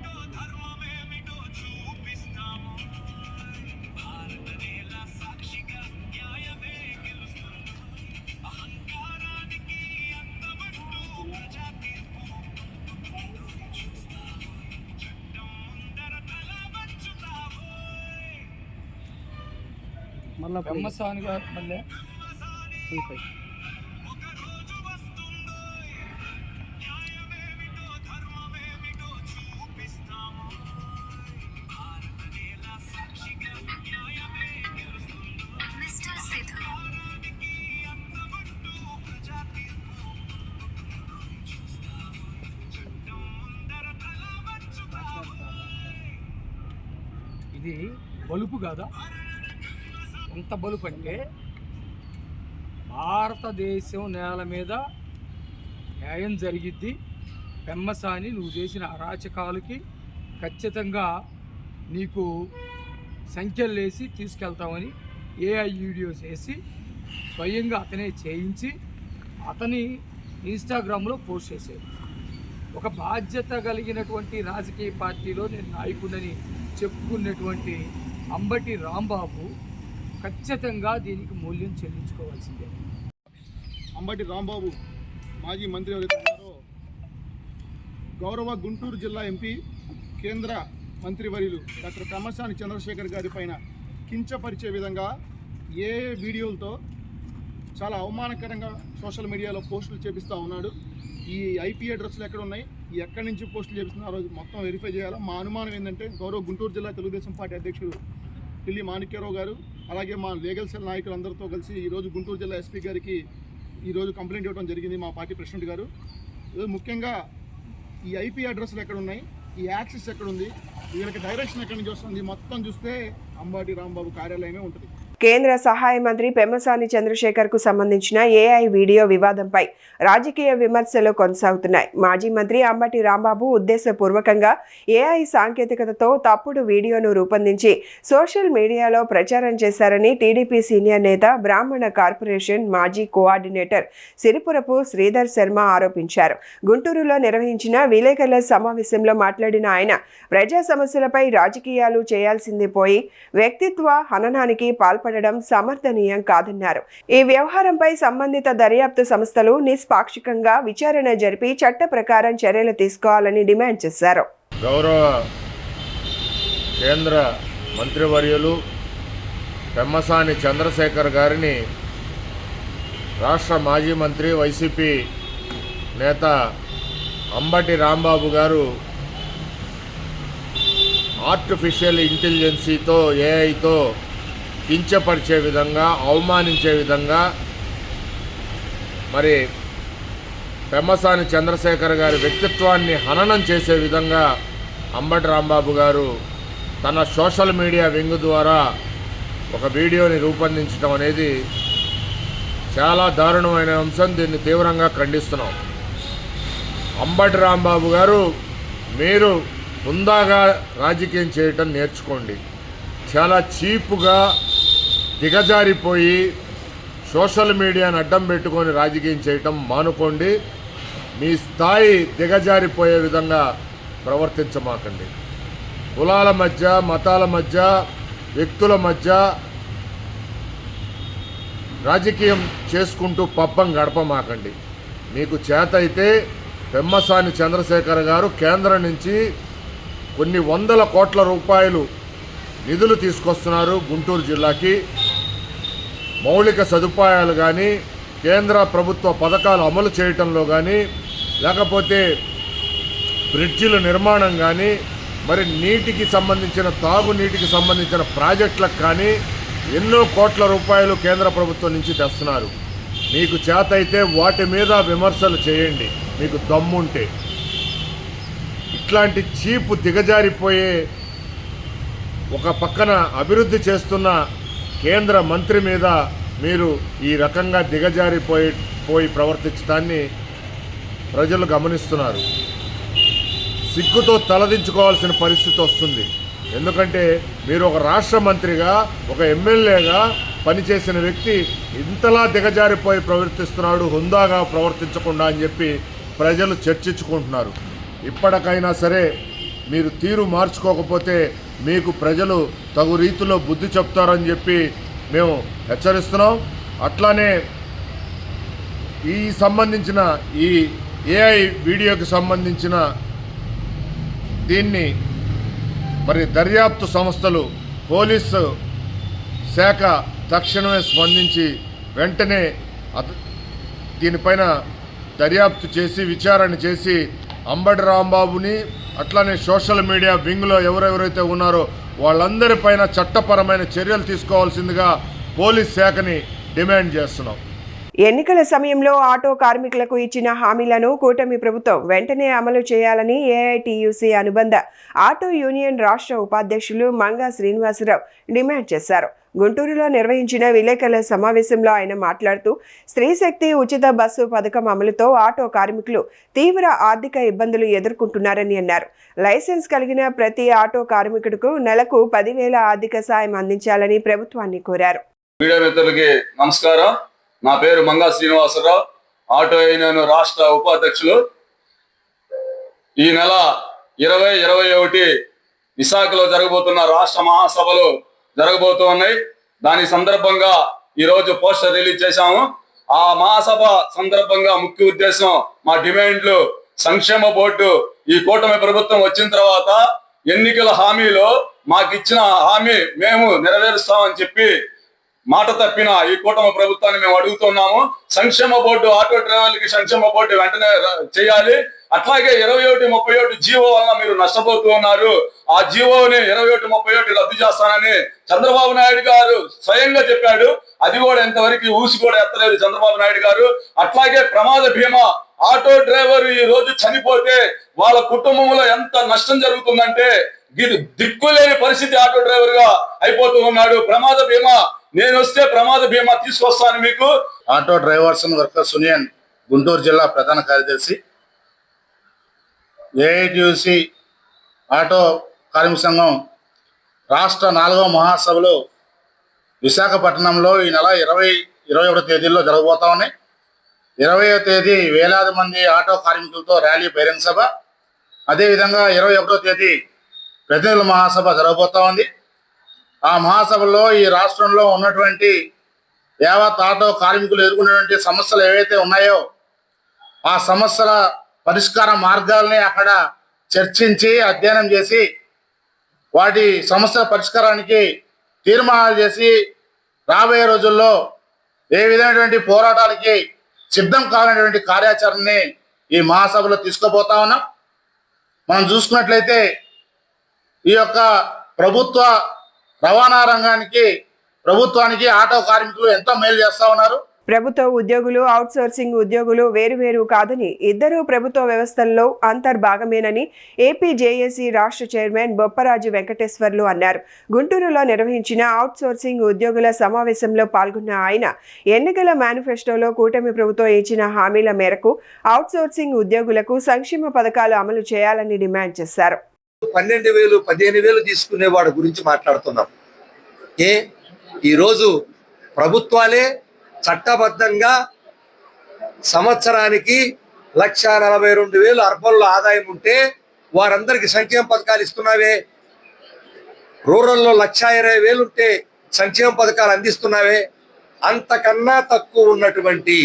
పెమ్మసాని గారు మళ్ళీ ఇది బలుపు కాదా? ఎంత బలుపు అంటే భారతదేశం నేల మీద న్యాయం జరిగిద్ది. పెమ్మసాని నువ్వు చేసిన అరాచకాలకి ఖచ్చితంగా నీకు సంఖ్యలు వేసి తీసుకెళ్తామని ఏఐ వీడియోస్ వేసి స్వయంగా అతనే చేయించి అతని ఇన్స్టాగ్రామ్లో పోస్ట్ చేశాడు. ఒక బాధ్యత కలిగినటువంటి రాజకీయ పార్టీలో నేను నాయకుడిని చెప్పుకున్నటువంటి అంబటి రాంబాబు ఖచ్చితంగా దీనికి మూల్యం చెల్లించుకోవాల్సిందే. అంబటి రాంబాబు మాజీ మంత్రి ఎవరైతే ఉన్నారో, గౌరవ గుంటూరు జిల్లా ఎంపీ, కేంద్ర మంత్రివర్యులు డాక్టర్ పెమ్మసాని చంద్రశేఖర్ గారి పైన కించపరిచే విధంగా ఏ వీడియోలతో చాలా అవమానకరంగా సోషల్ మీడియాలో పోస్టులు చేపిస్తూ ఉన్నాడు. ఈ ఐపీ అడ్రస్లు ఎక్కడ ఉన్నాయి, ఈ ఎక్కడి నుంచి పోస్టులు చేపిస్తున్నారో మొత్తం వెరిఫై చేయాలి. మా అనుమానం ఏంటంటే గౌరవ గుంటూరు జిల్లా తెలుగుదేశం పార్టీ అధ్యక్షుడు ఢిల్లీ మాణిక్యరావు గారు అలాగే మా లీగల్ సెల్ నాయకులందరితో కలిసి ఈరోజు గుంటూరు జిల్లా ఎస్పీ గారికి ఈరోజు కంప్లైంట్ ఇవ్వడం జరిగింది. మా పార్టీ ప్రెసిడెంట్ గారు ముఖ్యంగా ఈ ఐపీ అడ్రస్లు ఎక్కడ ఉన్నాయి, ఈ యాక్సెస్ ఎక్కడ ఉంది, వీళ్ళకి డైరెక్షన్ ఎక్కడి నుంచి వస్తుంది మొత్తం చూస్తే అంబటి రాంబాబు కార్యాలయమే ఉంటుంది. కేంద్ర సహాయ మంత్రి పెమ్మసాని చంద్రశేఖర్ కు సంబంధించిన ఏఐ వీడియో వివాదంపై రాజకీయ విమర్శలు కొనసాగుతున్నాయి. మాజీ మంత్రి అంబటి రాంబాబు ఉద్దేశపూర్వకంగా ఏఐ సాంకేతికతతో తప్పుడు వీడియోను రూపొందించి సోషల్ మీడియాలో ప్రచారం చేశారని టీడీపీ సీనియర్ నేత బ్రాహ్మణ కార్పొరేషన్ మాజీ కోఆర్డినేటర్ సిరిపురపు శ్రీధర్ శర్మ ఆరోపించారు. గుంటూరులో నిర్వహించిన విలేకరుల సమావేశంలో మాట్లాడిన ఆయన ప్రజా సమస్యలపై రాజకీయాలు చేయాల్సింది పోయి వ్యక్తిత్వ హననానికి పాల్పడ సమర్థనీయం కాదన్నారు. ఈ వ్యవహారంపై సంబంధిత దర్యాప్తు సంస్థలు నిష్పాక్షికంగా విచారణ జరిపి చట్ట ప్రకారం చర్యలు తీసుకోవాలని డిమాండ్ చేశారు. గౌరవ కేంద్ర మంత్రివర్యులు పెమ్మసాని చంద్రశేఖర్ గారిని రాష్ట్ర మాజీ మంత్రి వైసీపీ నేత అంబటి రాంబాబు గారు ఆర్టిఫిషియల్ ఇంటెలిజెన్సీతో ఏఐతో కించపరిచే విధంగా అవమానించే విధంగా మరి పెమ్మసాని చంద్రశేఖర్ గారి వ్యక్తిత్వాన్ని హననం చేసే విధంగా అంబటి రాంబాబు గారు తన సోషల్ మీడియా వింగ్ ద్వారా ఒక వీడియోని రూపొందించడం అనేది చాలా దారుణమైన అంశం. దీన్ని తీవ్రంగా ఖండిస్తున్నాం. అంబటి రాంబాబు గారు మీరు హుందాగా రాజకీయం చేయటం నేర్చుకోండి. చాలా చీపుగా దిగజారిపోయి సోషల్ మీడియాను అడ్డం పెట్టుకొని రాజకీయం చేయటం మానుకోండి. మీ స్థాయి దిగజారిపోయే విధంగా ప్రవర్తించమాకండి. కులాల మధ్య, మతాల మధ్య, వ్యక్తుల మధ్య రాజకీయం చేసుకుంటూ పబ్బం గడపమాకండి. మీకు చేత అయితే పెమ్మసాని చంద్రశేఖర్ గారు కేంద్రం నుంచి కొన్ని వందల కోట్ల రూపాయలు నిధులు తీసుకొస్తున్నారు. గుంటూరు జిల్లాకి మౌలిక సదుపాయాలు కానీ, కేంద్ర ప్రభుత్వ పథకాలు అమలు చేయటంలో కానీ, లేకపోతే బ్రిడ్జిల నిర్మాణం కానీ, మరి నీటికి సంబంధించిన తాగునీటికి సంబంధించిన ప్రాజెక్టులకు కానీ ఎన్నో కోట్ల రూపాయలు కేంద్ర ప్రభుత్వం నుంచి తెస్తున్నారు. మీకు చేత అయితే వాటి మీద విమర్శలు చేయండి మీకు దమ్ముంటే. ఇట్లాంటి చీపు దిగజారిపోయే ఒక పక్కన అభివృద్ధి చేస్తున్న కేంద్ర మంత్రి మీద మీరు ఈ రకంగా దిగజారిపోయి ప్రవర్తించడాన్ని ప్రజలు గమనిస్తున్నారు. సిగ్గుతో తలదించుకోవాల్సిన పరిస్థితి వస్తుంది. ఎందుకంటే మీరు ఒక రాష్ట్ర మంత్రిగా, ఒక ఎమ్మెల్యేగా పనిచేసిన వ్యక్తి ఇంతలా దిగజారిపోయి ప్రవర్తిస్తున్నాడు, హుందాగా ప్రవర్తించకుండా అని చెప్పి ప్రజలు చర్చించుకుంటున్నారు. ఇప్పటికైనా సరే మీరు తీరు మార్చుకోకపోతే మీకు ప్రజలు తగు రీతిలో బుద్ధి చెప్తారని చెప్పి మేము హెచ్చరిస్తున్నాం. అట్లానే ఈ సంబంధించిన ఈ ఏఐ వీడియోకి సంబంధించిన దీన్ని మరి దర్యాప్తు సంస్థలు, పోలీసు శాఖ తక్షణమే స్పందించి వెంటనే దీనిపైన దర్యాప్తు చేసి విచారణ చేసి అంబటి రాంబాబుని అట్లానే సోషల్ మీడియా వింగ్లో ఎవరెవరైతే ఉన్నారో వాళ్ళందరిపైన చట్టపరమైన చర్యలు తీసుకోవాల్సిందిగా పోలీస్ శాఖని డిమాండ్ చేస్తున్నాం. ఎన్నికల సమయంలో ఆటో కార్మికులకు ఇచ్చిన హామీలను కూటమి ప్రభుత్వం వెంటనే అమలు చేయాలని ఏఐటీయూసీ అనుబంధ ఆటో యూనియన్ రాష్ట్ర ఉపాధ్యక్షులు మంగా శ్రీనివాసరావు డిమాండ్ చేశారు. గుంటూరులో నిర్వహించిన విలేకరుల సమావేశంలో ఆయన మాట్లాడుతూ స్త్రీశక్తి ఉచిత బస్సు పథకం అమలుతో ఆటో కార్మికులు తీవ్ర ఆర్థిక ఇబ్బందులు ఎదుర్కొంటున్నారని అన్నారు. లైసెన్స్ కలిగిన ప్రతి ఆటో కార్మికుడికు నెలకు 10,000 ఆర్థిక సాయం అందించాలని ప్రభుత్వాన్ని కోరారు. మీడియా మిత్రులకి నమస్కారం. నా పేరు మంగా శ్రీనివాసరావు, ఆటో యూనియన్ రాష్ట్ర ఉపాధ్యక్షులు. ఈ నెల 20-21 విశాఖలో జరగబోతున్న రాష్ట్ర మహాసభలు జరగబోతూ ఉన్నాయి. దాని సందర్భంగా ఈరోజు పోస్టర్ రిలీజ్ చేశాము. ఆ మహాసభ సందర్భంగా ముఖ్య ఉద్దేశం మా డిమాండ్లు సంక్షేమ బోర్డు ఈ కూటమి ప్రభుత్వం వచ్చిన తర్వాత ఎన్నికల హామీలో మాకు ఇచ్చిన హామీ మేము నెరవేరుస్తామని చెప్పి మాట తప్పిన ఈ కూటమి ప్రభుత్వాన్ని మేము అడుగుతున్నాము. సంక్షేమ బోర్డు, ఆటో డ్రైవర్లకి సంక్షేమ బోర్డు వెంటనే చేయాలి. అట్లాగే 2131 జీవో వలన మీరు నష్టపోతూ ఉన్నారు. ఆ జీవోని 2131 రద్దు చేస్తానని చంద్రబాబు నాయుడు గారు స్వయంగా చెప్పాడు. అది కూడా ఇంతవరకు ఊసి కూడా ఎత్తలేదు చంద్రబాబు నాయుడు గారు. అట్లాగే ప్రమాద బీమా, ఆటో డ్రైవర్ ఈ రోజు చనిపోతే వాళ్ళ కుటుంబంలో ఎంత నష్టం జరుగుతుందంటే దిక్కులేని పరిస్థితి ఆటో డ్రైవర్ గా అయిపోతూ ఉన్నాడు. ప్రమాద బీమా నేను వస్తే ప్రమాద బీమా తీసుకొస్తాను మీకు. Auto drivers and workers union Guntur జిల్లా ప్రధాన కార్యదర్శి, ఏఐటియుసి ఆటో కార్మిక సంఘం రాష్ట్ర 4వ మహాసభలు విశాఖపట్నంలో ఈ నెల 21 తేదీల్లో జరగబోతా ఉన్నాయి. 20వ తేదీ వేలాది మంది ఆటో కార్మికులతో ర్యాలీ బహిరంగ సభ, అదేవిధంగా 21వ తేదీ ప్రతినిధుల మహాసభ జరగబోతా ఉంది. ఆ మహాసభలో ఈ రాష్ట్రంలో ఉన్నటువంటి యావత్ ఆటో కార్మికులు ఎదుర్కొనేటువంటి సమస్యలు ఏవైతే ఉన్నాయో ఆ సమస్యల పరిష్కార మార్గాల్ని అక్కడ చర్చించి అధ్యయనం చేసి వాటి సమస్యల పరిష్కారానికి తీర్మానాలు చేసి రాబోయే రోజుల్లో ఏ విధమైనటువంటి పోరాటాలకి సిద్ధం కావాలనేటువంటి కార్యాచరణని ఈ మహాసభలో తీసుకుపోతా ఉన్నాం. మనం చూసుకున్నట్లయితే ఈ యొక్క ప్రభుత్వ రవాణా రంగానికి, ప్రభుత్వానికి ఆటో కార్మికులు ఎంతో మేలు చేస్తా ఉన్నారు. ప్రభుత్వ ఉద్యోగులు, అవుట్సోర్సింగ్ ఉద్యోగులు వేరువేరు కాదని ఇద్దరూ ప్రభుత్వ వ్యవస్థల్లో అంతర్భాగమేనని ఏపీ జేఏసీ రాష్ట్ర చైర్మన్ బొప్పరాజు వెంకటేశ్వర్లు అన్నారు. గుంటూరులో నిర్వహించిన అవుట్సోర్సింగ్ ఉద్యోగుల సమావేశంలో పాల్గొన్న ఆయన ఎన్నికల మేనిఫెస్టోలో కూటమి ప్రభుత్వం ఇచ్చిన హామీల మేరకు అవుట్సోర్సింగ్ ఉద్యోగులకు సంక్షేమ పథకాలు అమలు చేయాలని డిమాండ్ చేశారు. 12,000, 15,000 తీసుకునేవాడు గురించి మాట్లాడుతున్నాం. ఈరోజు ప్రభుత్వాలే చట్టబద్ధంగా సంవత్సరానికి 1,42,000 అర్బన్లో ఆదాయం ఉంటే వారందరికీ సంక్షేమ పథకాలు ఇస్తున్నావే. రూరల్లో 1,20,000 ఉంటే సంక్షేమ పథకాలు అందిస్తున్నావే. అంతకన్నా తక్కువ ఉన్నటువంటి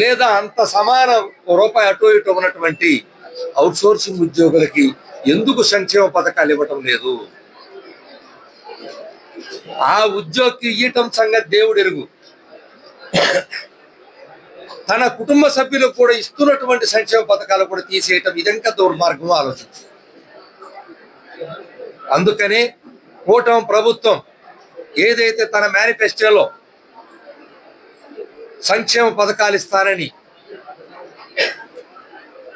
లేదా అంత సమానం రూపాయి అటు ఇటు ఉన్నటువంటి అవుట్సోర్సింగ్ ఉద్యోగులకి ఎందుకు సంక్షేమ పథకాలు ఇవ్వటం లేదు? ఆ ఉద్యోగికి ఇవ్వటం సంగతి దేవుడు ఎరుగు. తన కుటుంబ సభ్యులకు కూడా ఇస్తున్నటువంటి సంక్షేమ పథకాలు కూడా తీసేయటం ఇదంతా దుర్మార్గం ఆలోచించు. అందుకనే కూటమి ప్రభుత్వం ఏదైతే తన మేనిఫెస్టోలో సంక్షేమ పథకాలు ఇస్తానని,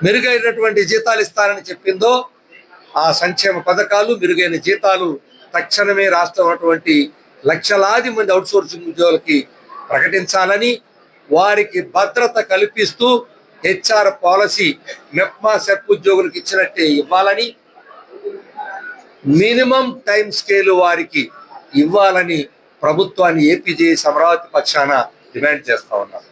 మెరుగైనటువంటి జీతాలు ఇస్తారని చెప్పిందో ఆ సంక్షేమ పథకాలు, మెరుగైన జీతాలు తక్షణమే రాష్ట్రం ఉన్నటువంటి లక్షలాది మంది అవుట్సోర్సింగ్ ఉద్యోగులకి ప్రకటించాలని, వారికి భద్రత కల్పిస్తూ హెచ్ఆర్ పాలసీ మెప్మా సెప్ ఉద్యోగులకు ఇచ్చినట్టే ఇవ్వాలని, మినిమం టైం స్కేల్ వారికి ఇవ్వాలని ప్రభుత్వాన్ని ఏపీజేఏసీ అమరావతి పక్షాన డిమాండ్ చేస్తా ఉన్నారు.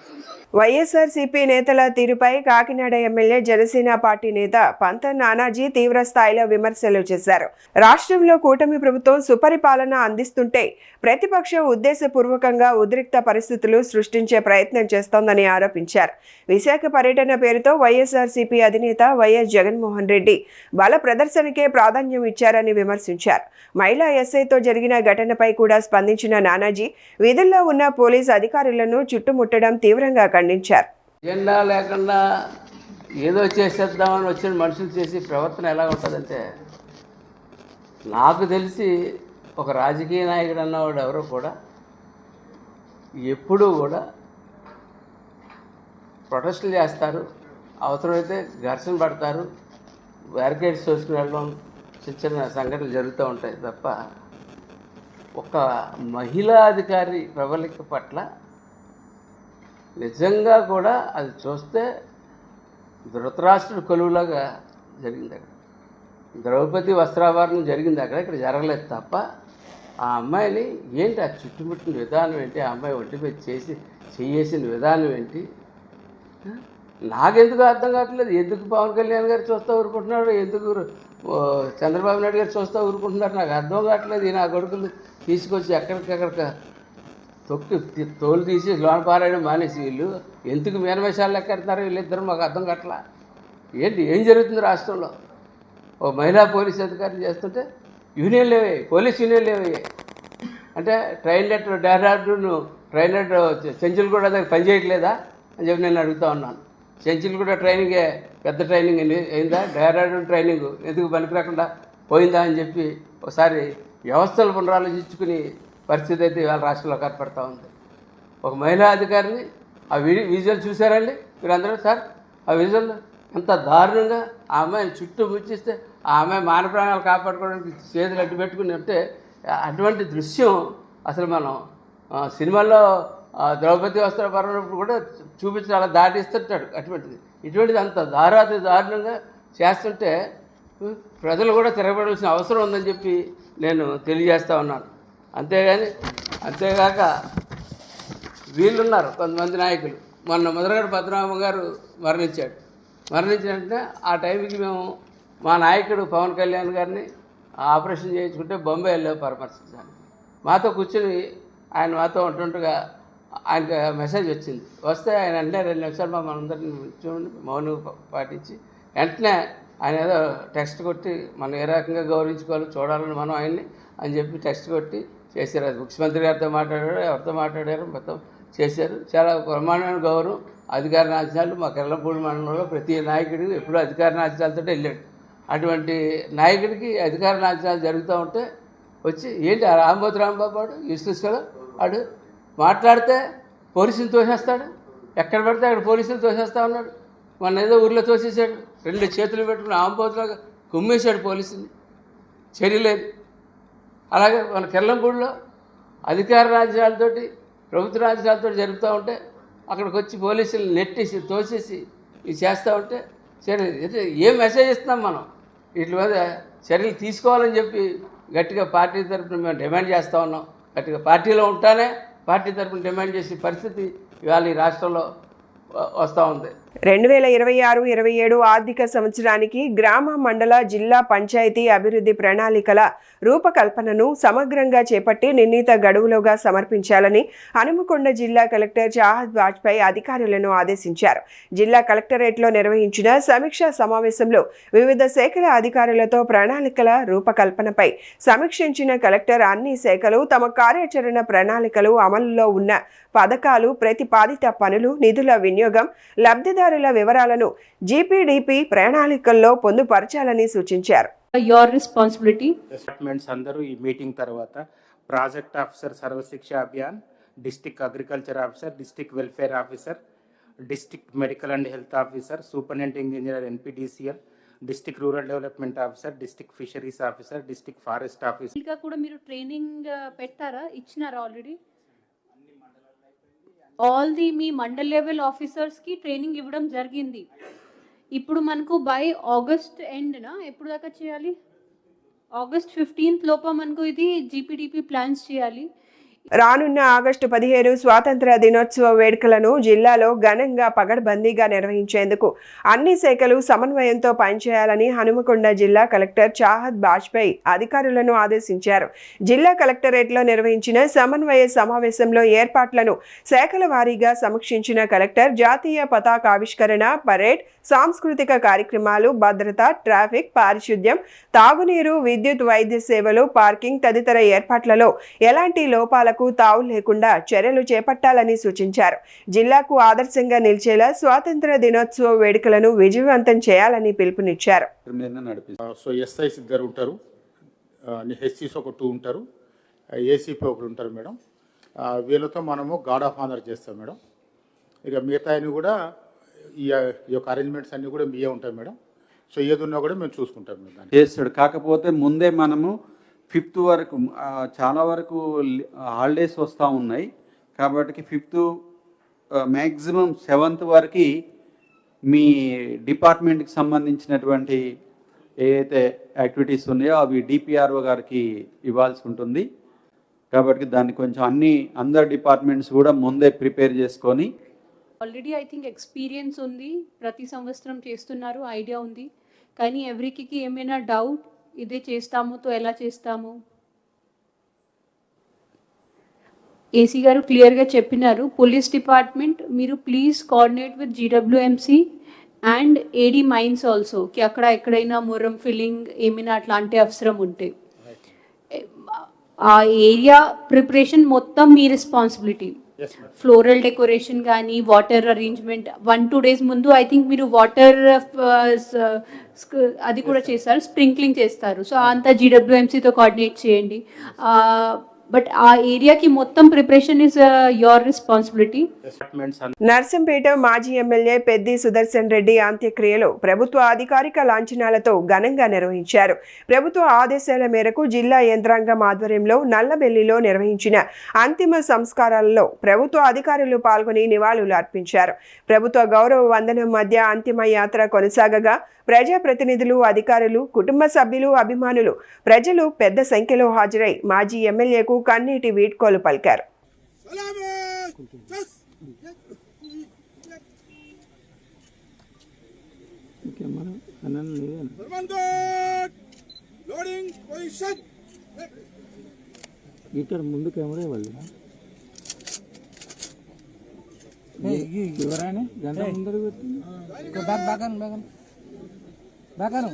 వైఎస్ఆర్సీపీ నేతల తీరుపై కాకినాడ ఎమ్మెల్యే జనసేన పార్టీ నేత పంత నానాజీ తీవ్ర స్థాయిలో విమర్శలు చేశారు. రాష్ట్రంలో కూటమి ప్రభుత్వం సుపరిపాలన అందిస్తుంటే ప్రతిపక్షం ఉద్దేశపూర్వకంగా ఉద్రిక్త పరిస్థితులు సృష్టించే ప్రయత్నం చేస్తోందని ఆరోపించారు. విశాఖ పర్యటన పేరుతో వైఎస్ఆర్సీపీ అధినేత వైఎస్ జగన్మోహన్ రెడ్డి బల ప్రదర్శనకే ప్రాధాన్యం ఇచ్చారని విమర్శించారు. మహిళా ఎస్ఐతో జరిగిన ఘటనపై కూడా స్పందించిన నానాజీ విధుల్లో ఉన్న పోలీసు అధికారులను చుట్టుముట్టడం తీవ్రంగా ఖండించారు. జెండా లేకుండా ఏదో చేసేద్దామని వచ్చిన మనుషులు చేసి ప్రవర్తన ఎలా ఉంటుందంటే, నాకు తెలిసి ఒక రాజకీయ నాయకుడు అన్నవాడు ఎవరో కూడా ఎప్పుడూ కూడా ప్రొటెస్టులు చేస్తారు, అవసరమైతే ఘర్షణ పడతారు, బ్యారికేడ్స్ చూసుకుని వెళ్ళడం చిన్న చిన్న సంఘటనలు జరుగుతూ ఉంటాయి తప్ప ఒక మహిళా అధికారి ప్రబలిక పట్ల నిజంగా కూడా అది చూస్తే ధృతరాష్ట్రుడు కొలువులాగా జరిగింది. అక్కడ ద్రౌపది వస్త్రాభరణం జరిగింది, ఇక్కడ జరగలేదు తప్ప ఆ అమ్మాయిని ఏంటి ఆ చుట్టుముట్టిన విధానం ఏంటి, ఆ అమ్మాయి ఒంటిపై చేసిన విధానం ఏంటి నాకెందుకు అర్థం కావట్లేదు. ఎందుకు పవన్ కళ్యాణ్ గారు చూస్తూ ఊరుకుంటున్నాడు, ఎందుకు చంద్రబాబు నాయుడు గారు చూస్తూ ఊరుకుంటున్నారు నాకు అర్థం కావట్లేదు. ఈ నా కొడుకులు తీసుకొచ్చి ఎక్కడికక్కడికి తోలు తీసి లోన పారాయడం మానేసి వీళ్ళు ఎందుకు మేనవేషాలు లెక్కెడతారు వీళ్ళిద్దరు మాకు అర్థం కావట్లా. ఏం జరుగుతుంది రాష్ట్రంలో? ఓ మహిళా పోలీస్ అధికారిని చేస్తుంటే యూనియన్ లేవే, పోలీస్ యూనియన్ లేవే. అంటే ట్రైన్లెట్ డెహ్రాడూన్ ట్రైన్లెట్ చెంచులగూడ దగ్గర పనిచేయట్లేదా అని చెప్పి నేను అడుగుతా ఉన్నాను. చెంచులగూడ ట్రైనింగే పెద్ద ట్రైనింగ్ అయిందా? డెహ్రాడూన్ ట్రైనింగ్ ఎందుకు పనికి రాకుండా పోయిందా అని చెప్పి ఒకసారి వ్యవస్థలు పునరాలోచించుకుని పరిస్థితి అయితే ఇవాళ రాష్ట్రంలో కనపడతా ఉంది. ఒక మహిళా అధికారిని ఆ విజువల్ చూసారండి మీరందరూ? సార్ ఆ విజువల్ ఎంత దారుణంగా ఆ అమ్మాయిని చుట్టూ ముచ్చిస్తే ఆ అమ్మాయి మాన ప్రాణాలు కాపాడుకోవడానికి చేతులు అడ్డు పెట్టుకుని ఉంటే అటువంటి దృశ్యం అసలు మనం సినిమాల్లో ద్రౌపది వస్త్ర పర్వనప్పుడు కూడా చూపించి అలా దాటిస్తుంటాడు. ఇటువంటిది అంత దారుణంగా చేస్తుంటే ప్రజలు కూడా తిరగబడాల్సిన అవసరం ఉందని చెప్పి నేను తెలియజేస్తూ ఉన్నాను. అంతేగాక వీళ్ళున్నారు కొంతమంది నాయకులు. మొన్న ముద్రగడ పద్మనాభం గారు మరణించినట్టే ఆ టైంకి మేము మా నాయకుడు పవన్ కళ్యాణ్ గారిని ఆపరేషన్ చేయించుకుంటే బొంబాయి వెళ్ళాము పరామర్శించడానికి. మాతో కూర్చుని ఆయన మాతో ఉంటుండగా ఆయనకు మెసేజ్ వచ్చింది. వస్తే ఆయన వెంటనే 2 నిమిషాలు మనందరినీ చూడండి మౌనం పాటించి వెంటనే ఆయన ఏదో టెక్స్ట్ కొట్టి మనం ఏ రకంగా గౌరవించుకోవాలి చూడాలని మనం ఆయన్ని అని చెప్పి టెక్స్ట్ కొట్టి చేశారు. అది ముఖ్యమంత్రి గారితో మాట్లాడారు, ఎవరితో మాట్లాడారు, మొత్తం చేశారు. చాలా బ్రహ్మాండమైన గౌరవం. అధికార నాశనాలు మా కెర్లంపూడి మండలంలో ప్రతి నాయకుడు ఎప్పుడూ అధికార నాశనాలతో వెళ్ళాడు. అటువంటి నాయకుడికి అధికార నాశనాలు జరుగుతూ ఉంటే వచ్చి ఏంటి ఆ రాంబాబు వాడు యూస్లెస్లో వాడు మాట్లాడితే పోలీసులు తోసేస్తాడు, ఎక్కడ పడితే అక్కడ పోలీసులు తోసేస్తా ఉన్నాడు. మొన్న ఏదో ఊర్లో తోసేసాడు, 2 చేతులు పెట్టుకుని ఆంబోతులాగా కుమ్మేశాడు పోలీసుని, చర్యలేదు. అలాగే మన కెర్లంపూడిలో అధికార రాజ్యాలతోటి ప్రభుత్వ రాజ్యాలతో జరుగుతూ ఉంటే అక్కడికి వచ్చి పోలీసులు నెట్టేసి తోసేసి ఇది చేస్తూ ఉంటే చర్యలు ఏం మెసేజ్ ఇస్తున్నాం మనం? వీటి మీద చర్యలు తీసుకోవాలని చెప్పి గట్టిగా పార్టీ తరఫున మేము డిమాండ్ చేస్తూ ఉన్నాం. గట్టిగా పార్టీలో ఉంటానే పార్టీ తరఫున డిమాండ్ చేసే పరిస్థితి ఇవాళ ఈ రాష్ట్రంలో వస్తూ ఉంది. 2026-27 ఆర్థిక సంవత్సరానికి గ్రామ, మండల, జిల్లా పంచాయతీ అభివృద్ధి ప్రణాళికల రూపకల్పనను సమగ్రంగా చేపట్టి నిర్ణీత గడువులోగా సమర్పించాలని హనుమకొండ జిల్లా కలెక్టర్ చాహద్ వాజ్పేయి అధికారులను ఆదేశించారు. జిల్లా కలెక్టరేట్లో నిర్వహించిన సమీక్షా సమావేశంలో వివిధ శాఖల అధికారులతో ప్రణాళికల రూపకల్పనపై సమీక్షించిన కలెక్టర్ అన్ని శాఖలు తమ కార్యాచరణ ప్రణాళికలు, అమలులో ఉన్న పథకాలు, ప్రతిపాదిత పనులు, నిధుల వినియోగం, లబ్ధిదారుల వివరాలను జీపీడీపీ ప్రణాళికల్లో పొందుపరచాలని సూచించారు. Your responsibility. డిపార్ట్మెంట్స్ అందరూ ఈ మీటింగ్ తర్వాత project officer Sarva Shiksha Abhiyan, district agriculture officer, district welfare officer, district medical and health officer, superintendent engineer NPDCL, district rural development officer, district fisheries officer, district forest officer ఇంకా కూడా మీరు training పెట్టారా? ఇచ్చినారా already? మీ mandal level ఆఫీసర్స్కి training ఇవ్వడం జరిగింది. ఇప్పుడు మనకు by August ఎండ్నా ఎప్పుడు దాకా చేయాలి? ఆగస్ట్ 15th లోపల మనకు ఇది జీపీడీపీ ప్లాన్స్ చేయాలి. రానున్న ఆగస్టు 15 స్వాతంత్ర దినోత్సవ వేడుకలను జిల్లాలో ఘనంగా పగడ్బందీగా నిర్వహించేందుకు అన్ని శాఖలు సమన్వయంతో పనిచేయాలని హనుమకొండ జిల్లా కలెక్టర్ చాహద్ వాజ్పేయి అధికారులను ఆదేశించారు. జిల్లా కలెక్టరేట్లో నిర్వహించిన సమన్వయ సమావేశంలో ఏర్పాట్లను శాఖల వారీగా సమీక్షించిన కలెక్టర్ జాతీయ పతాకావిష్కరణ, పరేడ్, సాంస్కృతిక కార్యక్రమాలు, భద్రత, ట్రాఫిక్, పారిశుద్ధ్యం, తాగునీరు, విద్యుత్, వైద్య సేవలు, పార్కింగ్ తదితర ఏర్పాట్లలో ఎలాంటి లోపాలకు తావు లేకుండా చర్యలు చేపట్టాలని సూచించారు. జిల్లాకు ఆదర్శంగా నిలిచేలా స్వాతంత్ర దినోత్సవ వేడుకలను విజయవంతం చేయాలని పిలుపునిచ్చారు. సో ఎస్ఐస్ ఇద్దరు ఉంటారు, హెచ్సీస్ ఒక 2 ఉంటారు, ఏసీపీ ఒకరు ఉంటారు మేడం. వీళ్ళతో మనము గార్డ్ ఆఫ్ ఆనర్ చేస్తాం మేడం. ఇక మిగతా కూడా ఈ యొక్క అరేంజ్మెంట్స్ అన్నీ కూడా మీయే ఉంటాయి మేడం. సో ఏది ఉన్నా కూడా మేము చూసుకుంటాం మేడం. చేస్తాడు. కాకపోతే ముందే మనము 5th వరకు చాలా వరకు హాలిడేస్ వస్తూ ఉన్నాయి కాబట్టి 5th మ్యాక్సిమం 7th వరకు మీ డిపార్ట్మెంట్కి సంబంధించినటువంటి ఏదైతే యాక్టివిటీస్ ఉన్నాయో అవి డిపిఆర్ఓ గారికి ఇవ్వాల్సి ఉంటుంది. కాబట్టి దాన్ని కొంచెం అందరు డిపార్ట్మెంట్స్ కూడా ముందే ప్రిపేర్ చేసుకొని ఆల్రెడీ ఐ థింక్ ఎక్స్పీరియన్స్ ఉంది, ప్రతి సంవత్సరం చేస్తున్నారు, ఐడియా ఉంది. కానీ ఎవరికి ఏమైనా డౌట్ ఇదే చేస్తాము తో ఎలా చేస్తాము? ఏసీ గారు క్లియర్గా చెప్పినారు. పోలీస్ డిపార్ట్మెంట్ మీరు please coordinate with GWMC and AD mines also కి అక్కడ ఎక్కడైనా మురం ఫిల్లింగ్ ఏమైనా అట్లాంటి అవసరం ఉంటే ఆ ఏరియా ప్రిపరేషన్ మొత్తం మీ రెస్పాన్సిబిలిటీ. ఫ్లోరల్ డెకరేషన్ కానీ వాటర్ అరేంజ్మెంట్ 1-2 days ముందు ఐ థింక్ మీరు వాటర్ అది కూడా చేస్తారు, స్ప్రింక్లింగ్ చేస్తారు. సో అంతా GWMCతో కోఆర్డినేట్ చేయండి. బట్ ఆ ఏరియాకి మొత్తం preparation is your responsibility. Narsampet మాజీ ఎమ్మెల్యే పెద్ది సుదర్శన్ రెడ్డి అంత్యక్రియలు ప్రభుత్వ అధికారిక లాంఛనాలతో ఘనంగా నిర్వహించారు. ప్రభుత్వ ఆదేశాల మేరకు జిల్లా యంత్రాంగం ఆధ్వర్యంలో నల్లబెల్లిలో నిర్వహించిన అంతిమ సంస్కారాలలో ప్రభుత్వ అధికారులు పాల్గొని నివాళులు అర్పించారు. ప్రభుత్వ గౌరవ వందనం మధ్య అంతిమ యాత్ర కొనసాగగా ప్రజాప్రతినిధులు, అధికారులు, కుటుంబ సభ్యులు, అభిమానులు, ప్రజలు పెద్ద సంఖ్యలో హాజరై మాజీ ఎమ్మెల్యేకు కన్నీటి వీడ్కోలు పలికారు. ఇక్కడ ముందు కెమెరా వాళ్ళు ఎవరైనా గంట ముందర పెట్టి బాగాను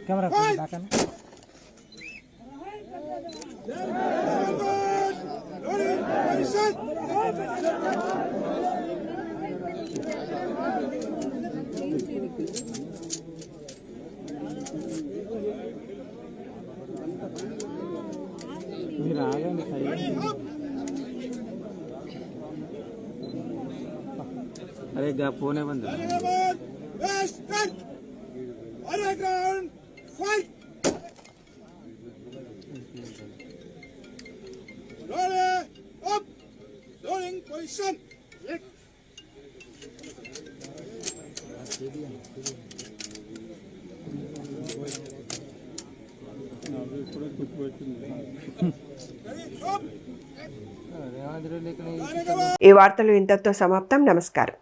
కెమెరా బాగాను మీరు ఆగండి. అరే గా ఫోన్ ఇవ్వండి. ఈ వార్తలు ఇంతటితో సమాప్తం. నమస్కారం.